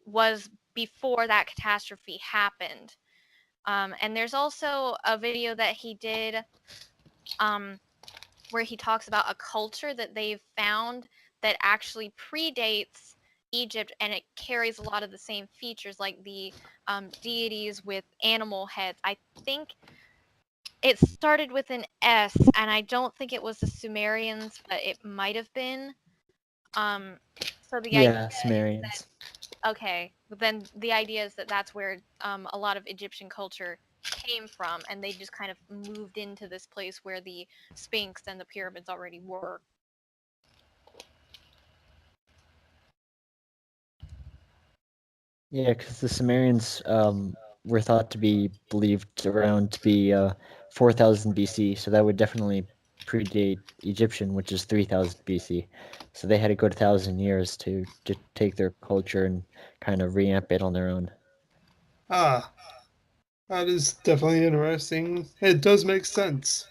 S2: was before that catastrophe happened. And there's also a video that he did where he talks about a culture that they've found that actually predates Egypt, and it carries a lot of the same features, like the deities with animal heads. I think it started with an S, and I don't think it was the Sumerians, but it might have been. So the idea
S3: Yeah,
S2: is
S3: Sumerians.
S2: that, okay, but then the idea is that that's where a lot of Egyptian culture came from, and they just kind of moved into this place where the Sphinx and the pyramids already were.
S3: Yeah, because the Sumerians were thought to be believed around to be 4000 BC, so that would definitely predate Egyptian, which is 3000 BC. So they had a good 1,000 years to take their culture and kind of reamp it on their own.
S1: Ah, that is definitely interesting. It does make sense.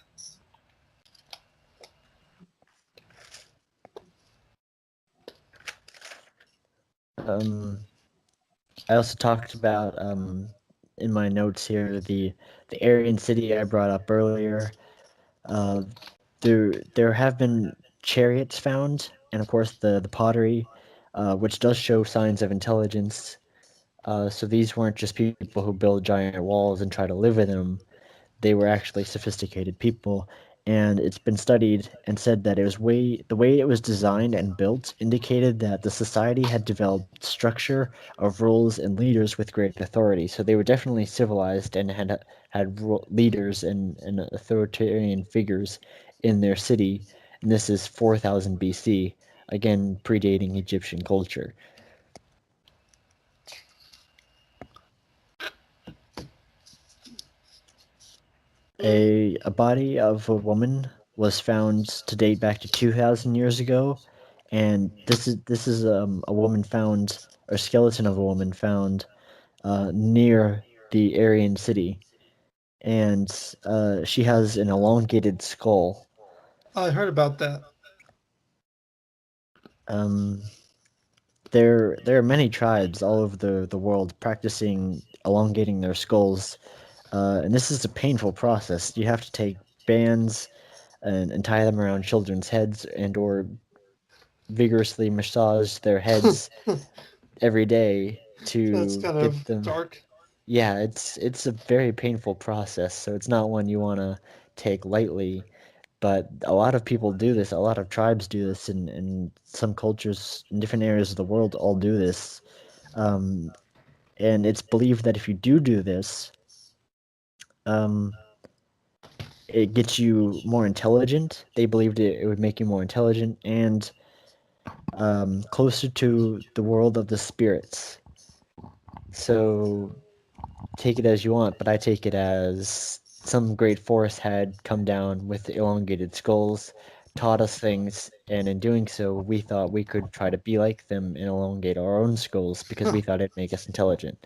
S3: I also talked about in my notes here the Aryan city I brought up earlier. Uh, there have been chariots found, and of course the pottery, which does show signs of intelligence. So these weren't just people who build giant walls and try to live in them. They were actually sophisticated people, and it's been studied and said that the way it was designed and built indicated that the society had developed structure of rules and leaders with great authority. So they were definitely civilized and had leaders and authoritarian figures in their city. And this is 4000 BC, again predating Egyptian culture. A body of a woman was found to date back to 2,000 years ago, and this is a woman found, or skeleton of a woman found near the Aryan city, and she has an elongated skull.
S1: I heard about that.
S3: Um, there are many tribes all over the world practicing elongating their skulls, and this is a painful process. You have to take bands and tie them around children's heads and or vigorously massage their heads every day
S1: That's
S3: to
S1: kind
S3: get
S1: of
S3: them.
S1: dark.
S3: Yeah, it's a very painful process, so it's not one you want to take lightly. But a lot of people do this. A lot of tribes do this, and some cultures in different areas of the world all do this. Um, and it's believed that if you do this, um, it gets you more intelligent. They believed it would make you more intelligent and closer to the world of the spirits. So take it as you want, but I take it as some great force had come down with elongated skulls, taught us things, and in doing so, we thought we could try to be like them and elongate our own skulls because we thought it'd make us intelligent.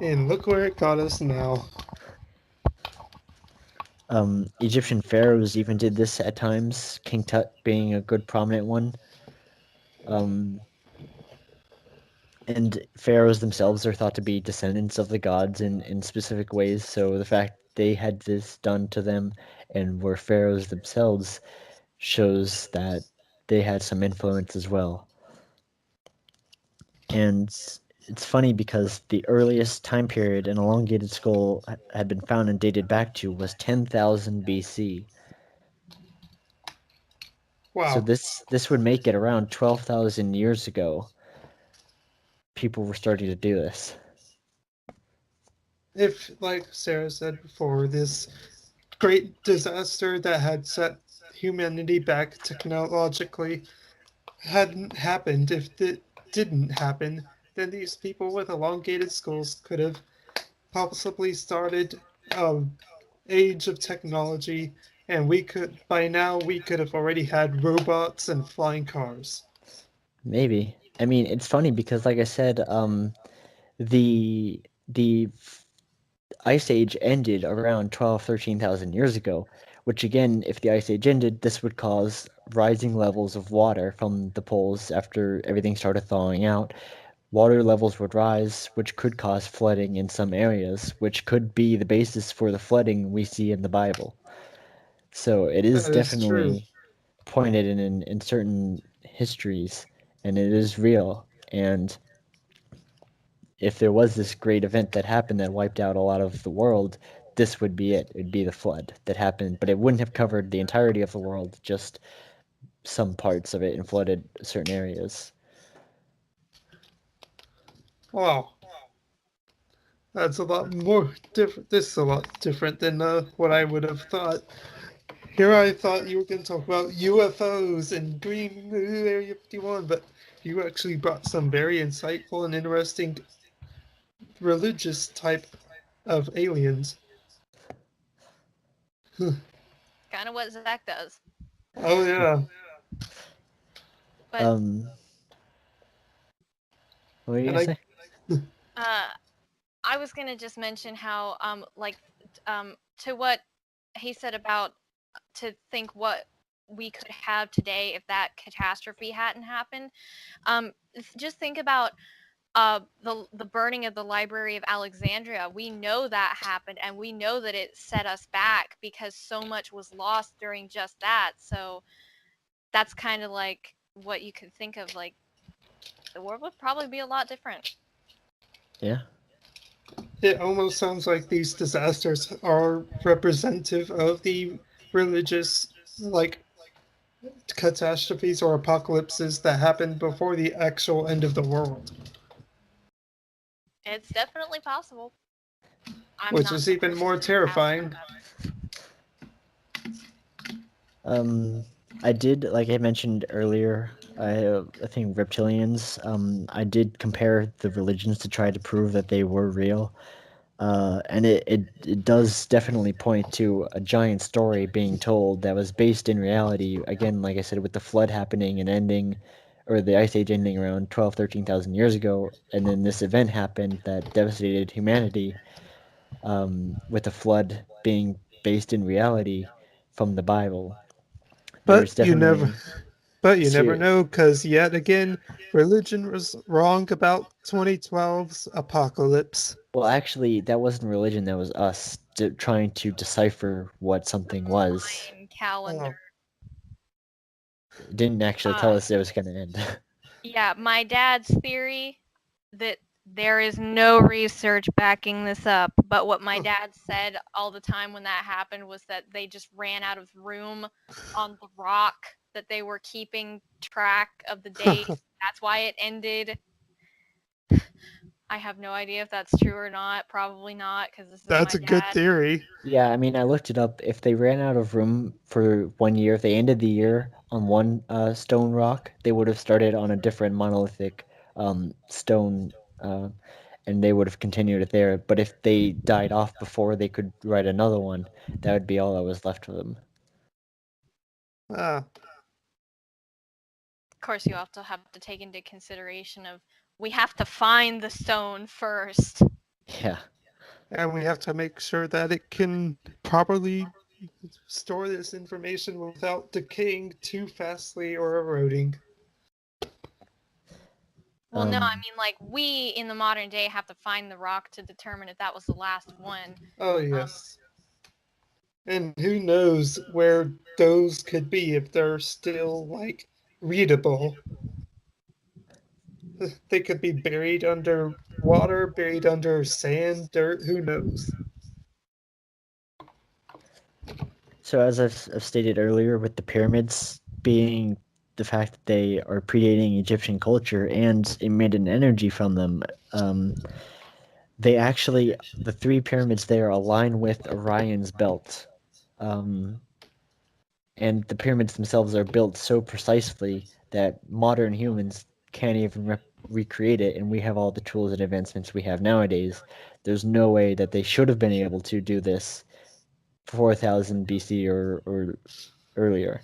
S1: And look where it got us now.
S3: Egyptian pharaohs even did this at times, King Tut being a good prominent one. Um, and pharaohs themselves are thought to be descendants of the gods in specific ways. So the fact they had this done to them and were pharaohs themselves shows that they had some influence as well. And it's funny because the earliest time period an elongated skull had been found and dated back to was 10,000 BC. So
S1: Wow.
S3: this would make it around 12,000 years ago. People were starting to do this.
S1: If, like Sarah said before, this great disaster that had set humanity back technologically hadn't happened, if it didn't happen, then these people with elongated skulls could have possibly started a age of technology, and by now we could have already had robots and flying cars.
S3: Maybe. I mean, it's funny because, like I said, the Ice Age ended around 12, 13,000 years ago, which again, if the Ice Age ended, this would cause rising levels of water from the poles after everything started thawing out. Water levels would rise, which could cause flooding in some areas, which could be the basis for the flooding we see in the Bible. So it is
S1: That is true.
S3: definitely pointed in certain histories, and it is real. And if there was this great event that happened that wiped out a lot of the world, this would be it. It'd be the flood that happened, but it wouldn't have covered the entirety of the world, just some parts of it and flooded certain areas.
S1: Wow. That's a lot more different. This is a lot different than what I would have thought. Here I thought you were going to talk about UFOs and Green Area 51, but you actually brought some very insightful and interesting religious type of aliens.
S2: Kind of what Zach does.
S1: Oh yeah.
S2: But
S3: What were you
S1: And
S3: gonna say?
S2: I was gonna just mention how to what he said about to think what we could have today if that catastrophe hadn't happened. Just think about the burning of the Library of Alexandria. We know that happened, and we know that it set us back because so much was lost during just that. So that's kind of like what you could think of. Like the world would probably be a lot different.
S3: Yeah.
S1: It almost sounds like these disasters are representative of the religious, like, catastrophes or apocalypses that happened before the actual end of the world.
S2: It's definitely possible. I'm
S1: Which
S2: not
S1: is
S2: the
S1: even
S2: person
S1: more
S2: to ask
S1: terrifying.
S2: about
S3: I did, like I mentioned earlier, I think reptilians. I did compare the religions to try to prove that they were real. And it does definitely point to a giant story being told that was based in reality. Again, like I said, with the flood happening and ending, or the ice age ending around 12, 13,000 years ago, and then this event happened that devastated humanity, with the flood being based in reality from the Bible.
S1: But
S3: There's
S1: you never,
S3: definitely
S1: but you never
S3: ser-
S1: know, because yet again, religion was wrong about 2012's apocalypse.
S3: well, actually, that wasn't religion. That was us trying to decipher what something was.
S2: Mayan calendar.
S1: Oh,
S3: It didn't actually tell us it was going to end.
S2: Yeah, my dad's theory that there is no research backing this up, but what my dad said all the time when that happened was that they just ran out of room on the rock that they were keeping track of the days. That's why it ended. I have no idea if that's true or not. Probably not, because this is
S1: that's
S2: my
S1: a good
S2: dad.
S1: theory.
S3: Yeah, I mean, I looked it up. If they ran out of room for 1 year, if they ended the year on one stone rock, they would have started on a different monolithic stone, and they would have continued it there. But if they died off before they could write another one, that would be all that was left of them.
S1: Ah,
S2: Of course, you also have to take into consideration of we have to find the stone first.
S3: Yeah.
S1: and we have to make sure that it can properly store this information without decaying too fastly or eroding.
S2: Well, no, I
S3: Um,
S2: mean, like, we in the modern day have to find the rock to determine if that was the last one.
S1: Oh, yes. And who knows where those could be if they're still, like, readable. They could be buried under water, buried under sand, dirt, who knows?
S3: So as I've stated earlier, with the pyramids being the fact that they are predating Egyptian culture and emit an energy from them, they actually the three pyramids there align with Orion's belt, and the pyramids themselves are built so precisely that modern humans can't even recreate it, and we have all the tools and advancements we have nowadays. There's no way that they should have been able to do this 4000 BC or earlier.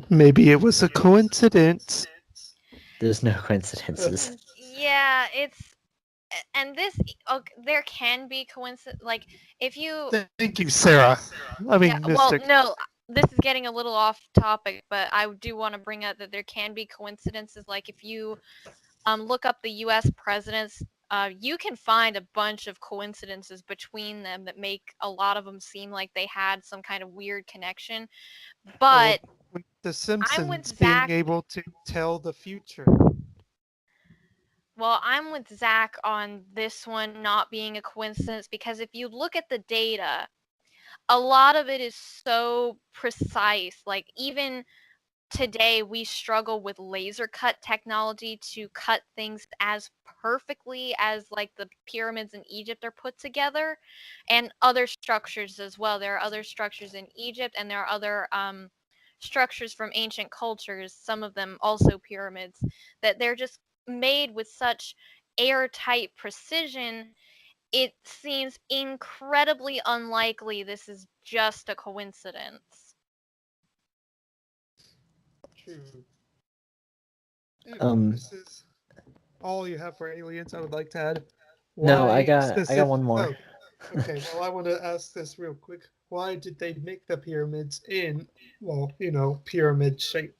S1: Maybe it was a coincidence.
S3: There's no coincidences.
S2: Yeah, and this there can be coincidence. Like, if you
S1: Thank you, Sarah. I mean,
S2: well,
S1: Mystic.
S2: no, this is getting a little off topic, but I do want to bring up that there can be coincidences. Like, if you look up the U.S. presidents, you can find a bunch of coincidences between them that make a lot of them seem like they had some kind of weird connection. But
S1: With The
S2: I'm with
S1: Simpsons
S2: Zach.
S1: being able to tell the future.
S2: Well, I'm with Zach on this one not being a coincidence because if you look at the data, a lot of it is so precise. Like, even today we struggle with laser cut technology to cut things as perfectly as like the pyramids in Egypt are put together, and other structures as well. There are other structures in Egypt, and there are other structures from ancient cultures, some of them also pyramids, that they're just made with such airtight precision. It seems incredibly unlikely this is just a coincidence.
S1: True.
S3: Um,
S1: This is all you have for aliens. I would like to add.
S3: No, I
S1: Why
S3: got one more.
S1: Oh, okay. Well, I want to ask this real quick. Why did they make the pyramids in, well, pyramid shape?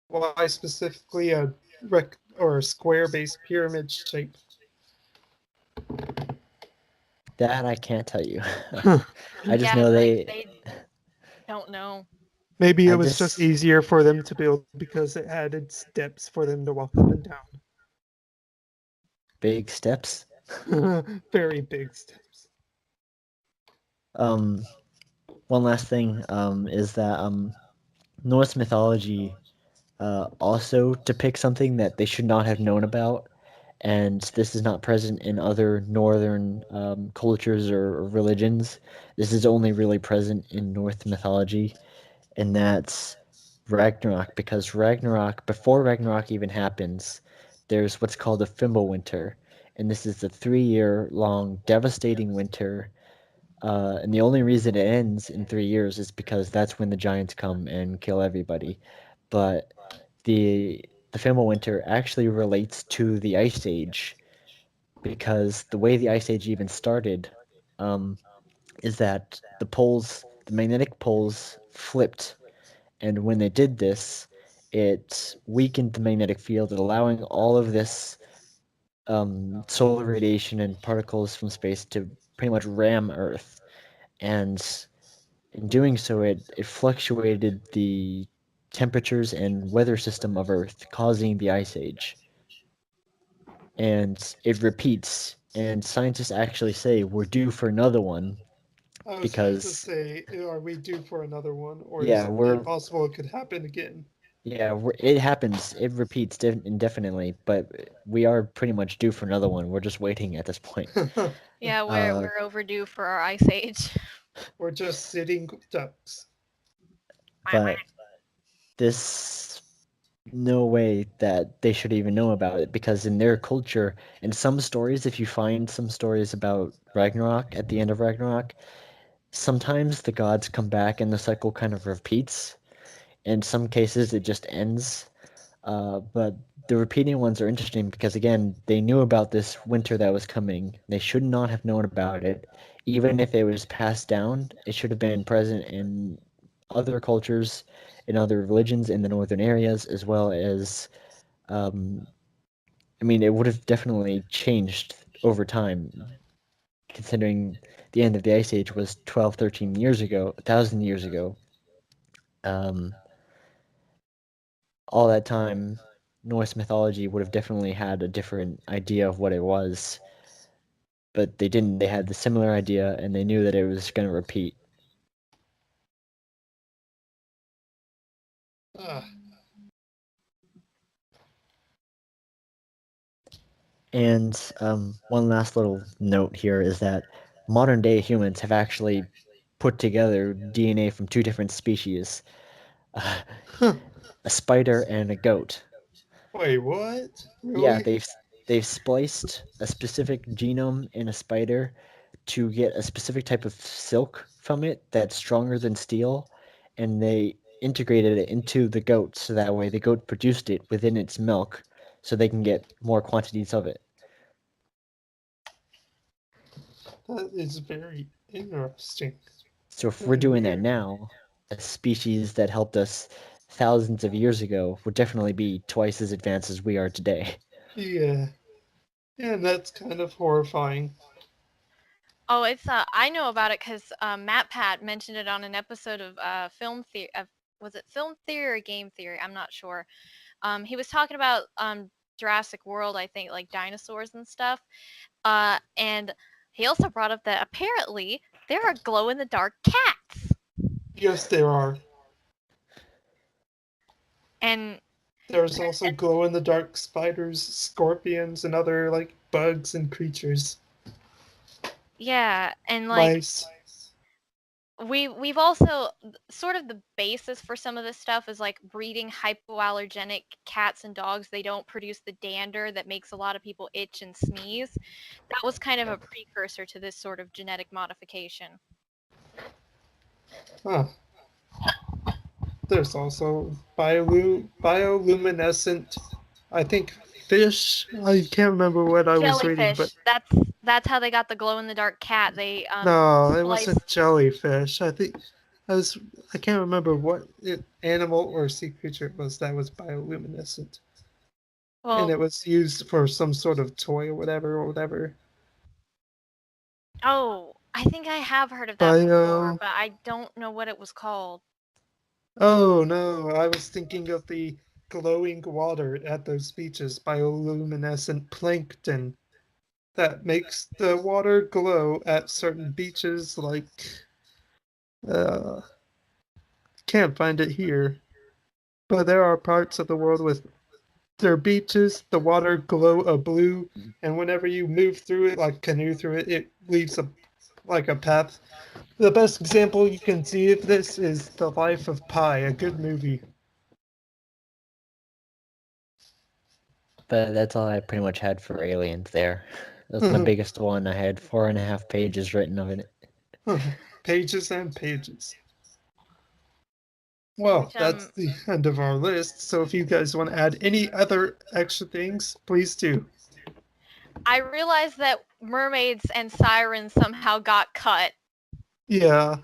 S1: Why specifically a rec or a square-based pyramid shape?
S3: That I can't tell you. I just
S2: Yeah,
S3: know
S2: they don't know.
S1: Maybe it
S3: I
S1: was just
S3: just
S1: easier for them to build because it added steps for them to walk up and
S3: big steps.
S1: down. Very big steps.
S3: Um, One last thing is that Norse mythology also depicts something that they should not have known about, and this is not present in other northern cultures or religions. This is only really present in Norse mythology, and that's Ragnarok. Because Ragnarok, before Ragnarok even happens, there's what's called a Fimbulwinter, and this is a 3-year long devastating winter. And the only reason it ends in 3 years is because that's when the giants come and kill everybody. But the Fimbulwinter actually relates to the Ice Age, because the way the Ice Age even started um, is that the magnetic poles flipped, and when they did this, it weakened the magnetic field, allowing all of this solar radiation and particles from space to pretty much ram Earth. And in doing so, it fluctuated the temperatures and weather system of Earth, causing the Ice Age. And it repeats, and scientists actually say we're due for another one
S1: I was about to
S3: because,
S1: say, are we due for another one, or is
S3: yeah,
S1: it possible it could happen again?
S3: it happens, it repeats indefinitely, but we are pretty much due for another one. We're just waiting at this point.
S2: Yeah,
S3: Uh,
S2: we're overdue for our ice age.
S1: We're just sitting ducks.
S3: but this no way that they should even know about it, because in their culture, in some stories, if you find some stories about Ragnarok at the end of Ragnarok, sometimes the gods come back and the cycle kind of repeats. In some cases, it just ends. But the repeating ones are interesting because, again, they knew about this winter that was coming. They should not have known about it. Even if it was passed down, it should have been present in other cultures, in other religions in the northern areas, as well as, um, I mean, it would have definitely changed over time, considering the end of the Ice Age was 12, 13 years ago, 1,000 years ago. Um, all that time, Norse mythology would have definitely had a different idea of what it was, but they didn't. They had the similar idea, and they knew that it was going to repeat.
S1: Ah,
S3: And one last little note here is that modern day humans have actually put together DNA from two different species, uh, a spider and a goat.
S1: wait, what?
S3: Yeah,
S1: Really?
S3: they've spliced a specific genome in a spider to get a specific type of silk from it that's stronger than steel, and they integrated it into the goat so that way the goat produced it within its milk so they can get more quantities of it.
S1: That is very interesting
S3: So if we're
S1: and
S3: doing that
S1: weird.
S3: now, a species that helped us thousands of years ago would definitely be twice as advanced as we are today.
S1: Yeah. And that's kind of horrifying.
S2: Oh, it's I know about it because Matt Pat mentioned it on an episode of Film Theory. Was it Film Theory or Game Theory? I'm not sure. He was talking about Jurassic World, I think, like dinosaurs and stuff. And he also brought up that apparently there are glow in the dark cats.
S1: Yes, there are.
S2: And
S1: There's also glow-in-the-dark spiders, scorpions, and other like bugs and creatures.
S2: yeah, and like
S1: Mice.
S2: we've also sort of the basis for some of this stuff is like breeding hypoallergenic cats and dogs. They don't produce the dander that makes a lot of people itch and sneeze. That was kind of a precursor to this sort of genetic modification.
S1: Huh. There's also bioluminescent, I think, fish. I can't remember what I was reading,
S2: Jellyfish.
S1: but
S2: That's how they got the glow in the dark cat. They
S1: no, it
S2: slice.
S1: wasn't jellyfish. I can't remember what animal or sea creature it was that was bioluminescent.
S2: Well,
S1: And it was used for some sort of toy or whatever.
S2: oh, I think I have heard of that before, but I don't know what it was called.
S1: Oh no, I was thinking of the glowing water at those beaches, bioluminescent plankton that makes the water glow at certain beaches like uh can't find it here. But there are parts of the world with their beaches, the water glow a blue, and whenever you move through it, like canoe through it, it leaves a path. The best example you can see of this is The Life of Pi, a good movie.
S3: But that's all I pretty much had for aliens there. That's my biggest one. I had 4.5 pages written of it.
S1: Pages and pages. Well, that's the end of our list. So if you guys want to add any other extra things, please do.
S2: I realized that mermaids and sirens somehow got cut.
S1: Yeah.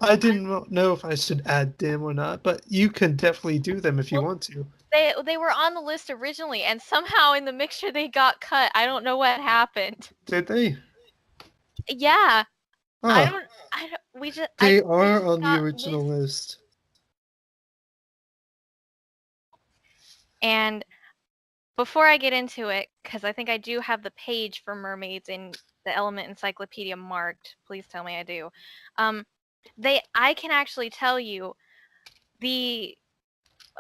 S1: I didn't know if I should add them or not, but you can definitely do them if you want to.
S2: They were on the list originally, and somehow in the mixture they got cut. I don't know what happened.
S1: Did they?
S2: Yeah.
S1: Huh. They are on the original list.
S2: And before I get into it, because I think I do have the page for mermaids in the Element Encyclopedia marked. Please tell me I do. I can actually tell you the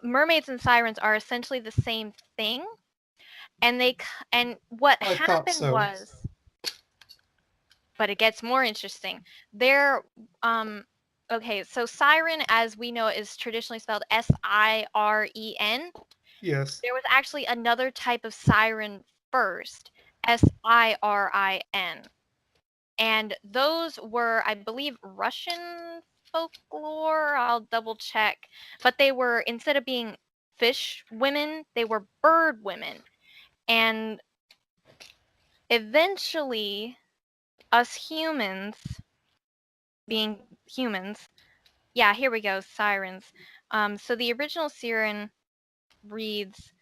S2: mermaids and sirens are essentially the same thing, and what happened was, but it gets more interesting. They're okay, so siren, as we know, is traditionally spelled S-I-R-E-N.
S1: Yes.
S2: There was actually another type of siren first, S-I-R-I-N. And those were, I believe, Russian folklore. I'll double check. But they were, instead of being fish women, they were bird women. And eventually, us humans, being humans, yeah, here we go, sirens. So the original siren reads,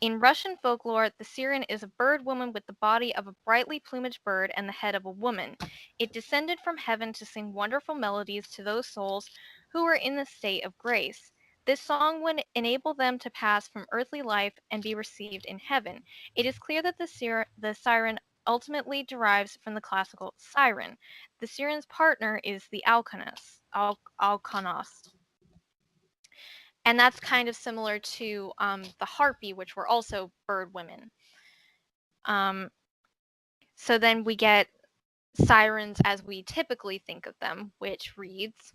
S2: in Russian folklore, the siren is a bird woman with the body of a brightly plumaged bird and the head of a woman. It descended from heaven to sing wonderful melodies to those souls who were in the state of grace. This song would enable them to pass from earthly life and be received in heaven. It is clear that the siren ultimately derives from the classical siren. The siren's partner is the alcanos. And that's kind of similar to the harpy, which were also bird women. So then we get sirens as we typically think of them, which reads,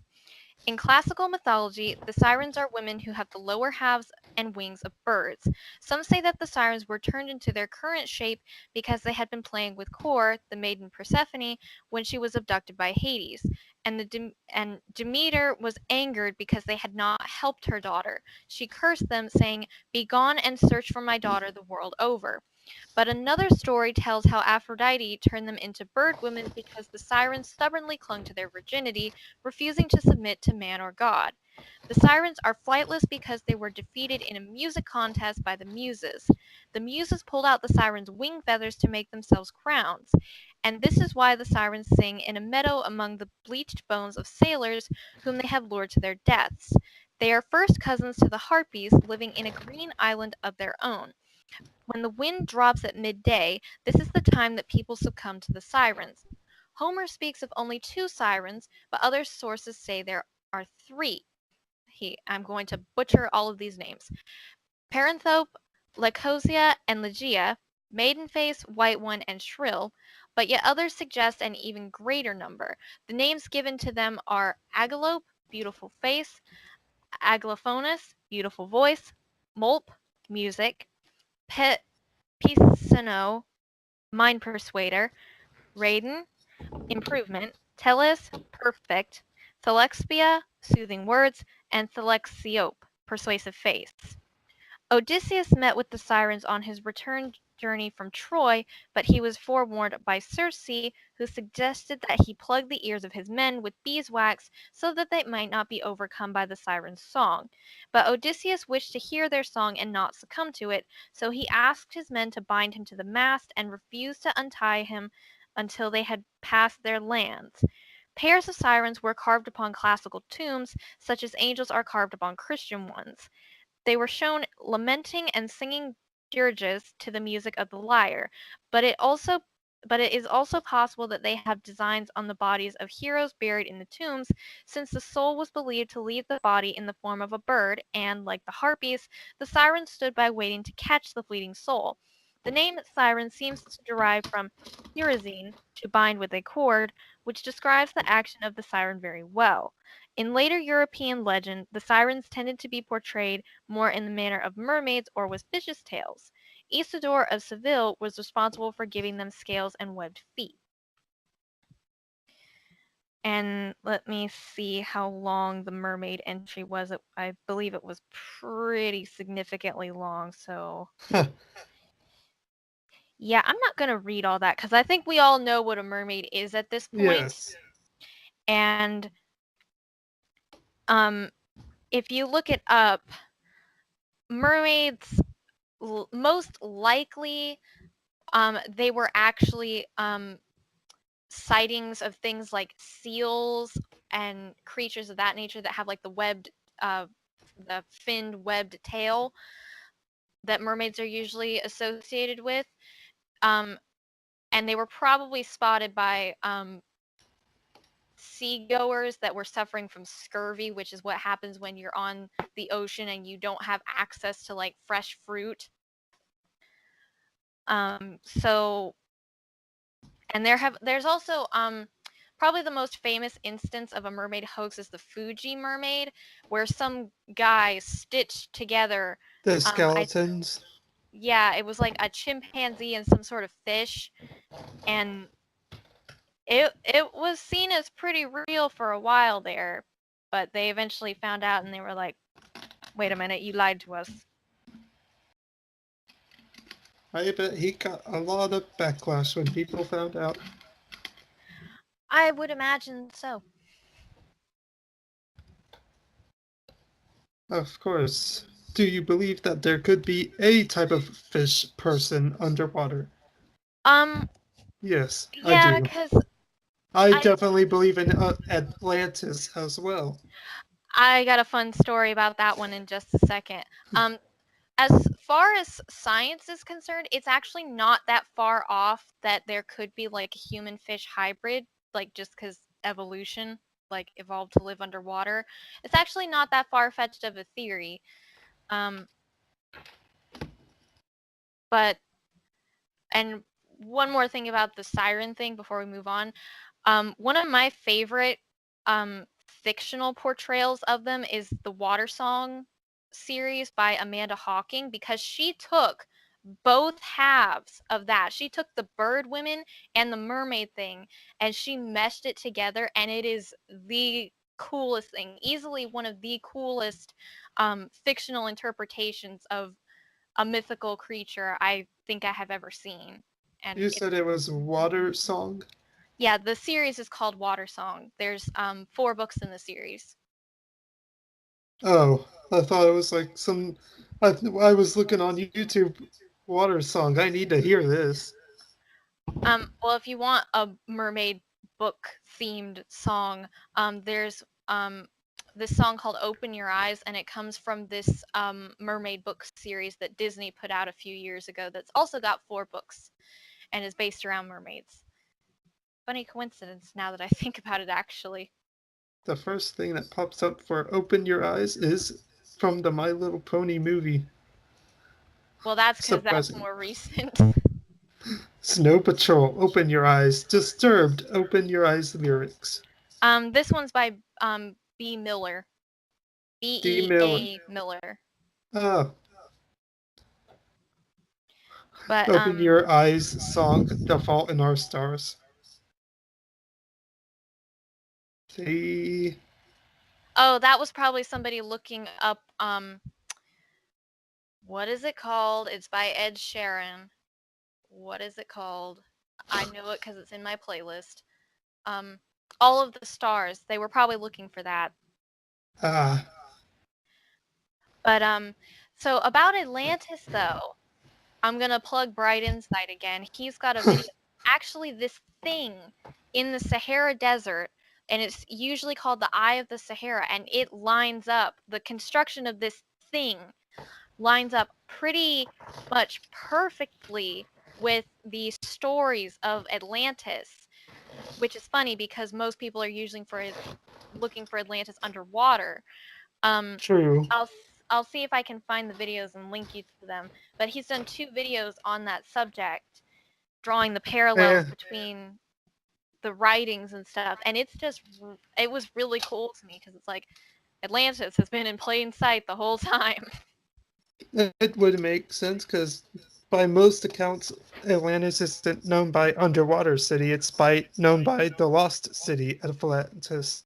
S2: in classical mythology, the sirens are women who have the lower halves and wings of birds. Some say that the sirens were turned into their current shape because they had been playing with Kore, the maiden Persephone, when she was abducted by Hades, and Demeter was angered because they had not helped her daughter. She cursed them, saying, "Be gone and search for my daughter the world over." But another story tells how Aphrodite turned them into bird women because the sirens stubbornly clung to their virginity, refusing to submit to man or god. The sirens are flightless because they were defeated in a music contest by the Muses. The Muses pulled out the sirens' wing feathers to make themselves crowns, and this is why the sirens sing in a meadow among the bleached bones of sailors whom they have lured to their deaths. They are first cousins to the Harpies, living in a green island of their own. When the wind drops at midday, this is the time that people succumb to the sirens. Homer speaks of only 2 sirens, but other sources say there are 3. I'm going to butcher all of these names. Paranthrope, Lycosia, and Ligeia, Maidenface, White One, and Shrill, but yet others suggest an even greater number. The names given to them are Agalope, beautiful face, Aglaphonus, beautiful voice, Mulp, music, Pisano, mind persuader, Raiden, improvement, Tellus, perfect, Thelexpia, soothing words, and Thelexiope, persuasive face. Odysseus met with the Sirens on his return journey from Troy, but he was forewarned by Circe, who suggested that he plug the ears of his men with beeswax so that they might not be overcome by the Sirens' song. But Odysseus wished to hear their song and not succumb to it, so he asked his men to bind him to the mast and refused to untie him until they had passed their lands. Pairs of sirens were carved upon classical tombs, such as angels are carved upon Christian ones. They were shown lamenting and singing dirges to the music of the lyre, but it is also possible that they have designs on the bodies of heroes buried in the tombs, since the soul was believed to leave the body in the form of a bird, and, like the harpies, the sirens stood by waiting to catch the fleeting soul. The name siren seems to derive from "sirazine," to bind with a cord, which describes the action of the siren very well. In later European legend, the sirens tended to be portrayed more in the manner of mermaids or with fishes' tails. Isidore of Seville was responsible for giving them scales and webbed feet. And let me see how long the mermaid entry was. I believe it was pretty significantly long, so... Yeah, I'm not going to read all that, because I think we all know what a mermaid is at this point.
S1: Yes.
S2: And if you look it up, mermaids most likely they were actually sightings of things like seals and creatures of that nature that have like the finned webbed tail that mermaids are usually associated with, and they were probably spotted by seagoers that were suffering from scurvy, which is what happens when you're on the ocean and you don't have access to like fresh fruit. So, and there's also probably the most famous instance of a mermaid hoax is the Fuji mermaid, where some guy stitched together
S1: The skeletons.
S2: yeah, it was like a chimpanzee and some sort of fish, and it was seen as pretty real for a while there, but they eventually found out and they were like, wait a minute, you lied to us.
S1: I bet he got a lot of backlash when people found out.
S2: I would imagine so.
S1: Of course. Do you believe that there could be a type of fish person underwater? Yes, I
S2: Yeah,
S1: do.
S2: because
S1: I definitely believe in Atlantis as well.
S2: I got a fun story about that one in just a second. As far as science is concerned, it's actually not that far off that there could be like a human-fish hybrid, like just because evolution like evolved to live underwater. It's actually not that far-fetched of a theory. But, and one more thing about the siren thing before we move on. One of my favorite fictional portrayals of them is the Water Song series by Amanda Hawking, because she took both halves of that. She took the bird women and the mermaid thing and she meshed it together, and it is the coolest thing, easily one of the coolest fictional interpretations of a mythical creature I think I have ever seen. And
S1: You said it was Water Song?
S2: yeah, the series is called Water Song. There's 4 books in the series.
S1: Oh, I thought it was like some... I was looking on YouTube, Water Song. I need to hear this.
S2: Well, if you want a mermaid book themed song, there's this song called Open Your Eyes, and it comes from this mermaid book series that Disney put out a few years ago that's also got 4 books and is based around mermaids. Funny coincidence now that I think about it, actually.
S1: the first thing that pops up for Open Your Eyes is from the My Little Pony movie.
S2: Well, that's because that's
S1: Surprising.
S2: more recent.
S1: Snow Patrol, Open Your Eyes. Disturbed, Open Your Eyes lyrics.
S2: This one's by B. Miller.
S1: D. Miller.
S2: B-E-A Miller.
S1: Ah,
S2: But
S1: Open Your Eyes song, The Fault in Our Stars.
S2: oh, that was probably somebody looking up what is it called? It's by Ed Sheeran. What is it called? I know it because it's in my playlist. All of the Stars. They were probably looking for that.
S1: Ah,
S2: But so about Atlantis though, I'm gonna plug Bright Insight again. He's got a video. Actually, this thing in the Sahara Desert, and it's usually called the Eye of the Sahara, and it lines up. The construction of this thing lines up pretty much perfectly with the stories of Atlantis, which is funny because most people are looking for Atlantis underwater.
S1: true.
S2: I'll see if I can find the videos and link you to them. But he's done 2 videos on that subject, drawing the parallels between the writings and stuff. And it was really cool to me because it's like Atlantis has been in plain sight the whole time.
S1: It would make sense because by most accounts, Atlantis isn't known by Underwater City. It's known by the Lost City of Atlantis.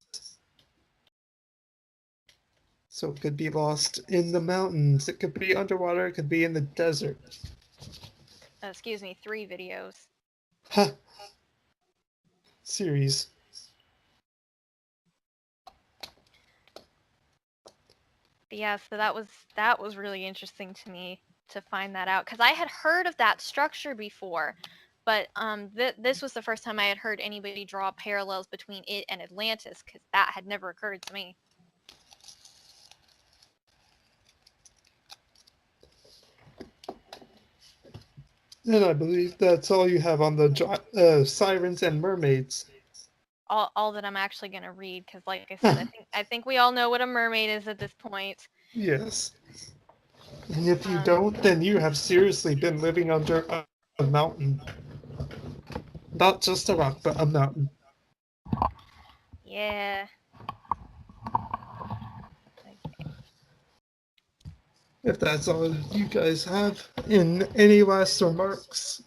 S1: So it could be lost in the mountains. It could be underwater. It could be in the desert.
S2: Excuse me, 3 videos.
S1: Ha! Series.
S2: But yeah, so that was really interesting to me to find that out because I had heard of that structure before, but this was the first time I had heard anybody draw parallels between it and Atlantis because that had never occurred to me.
S1: And I believe that's all you have on the Sirens and Mermaids.
S2: All that I'm actually gonna read because, like I said, I think we all know what a mermaid is at this point.
S1: Yes. And if you don't, then you have seriously been living under a mountain. Not just a rock, but a mountain.
S2: Yeah.
S1: If that's all you guys have, in any last remarks?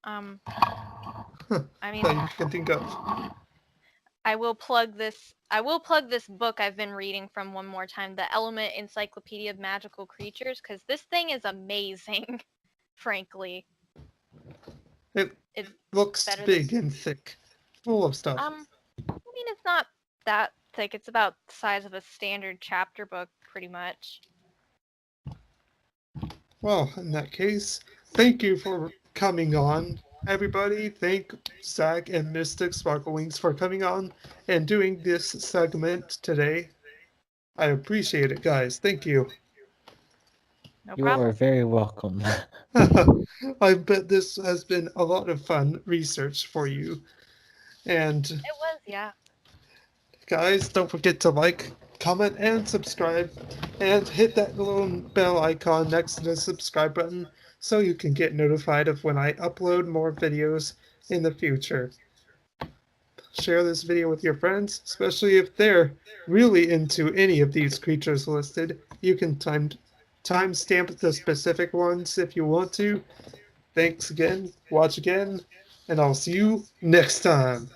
S2: I mean,
S1: That you can think of.
S2: I will plug this book I've been reading from one more time, the Element Encyclopedia of Magical Creatures, because this thing is amazing, frankly.
S1: It
S2: It's
S1: looks big and thick, full of stuff.
S2: I mean, it's not that thick. It's about the size of a standard chapter book, pretty much.
S1: Well, in that case, thank you for coming on, everybody. Thank Zach and Mystic Sparkle Wings for coming on and doing this segment today. I appreciate it, guys. Thank you.
S2: No
S3: You
S2: problem.
S3: are very welcome.
S1: I bet this has been a lot of fun research for you. And
S2: It was, yeah.
S1: guys, don't forget to like, comment, and subscribe. And hit that little bell icon next to the subscribe button so you can get notified of when I upload more videos in the future. Share this video with your friends, especially if they're really into any of these creatures listed. You can timestamp the specific ones if you want to. Thanks again, watch again, and I'll see you next time.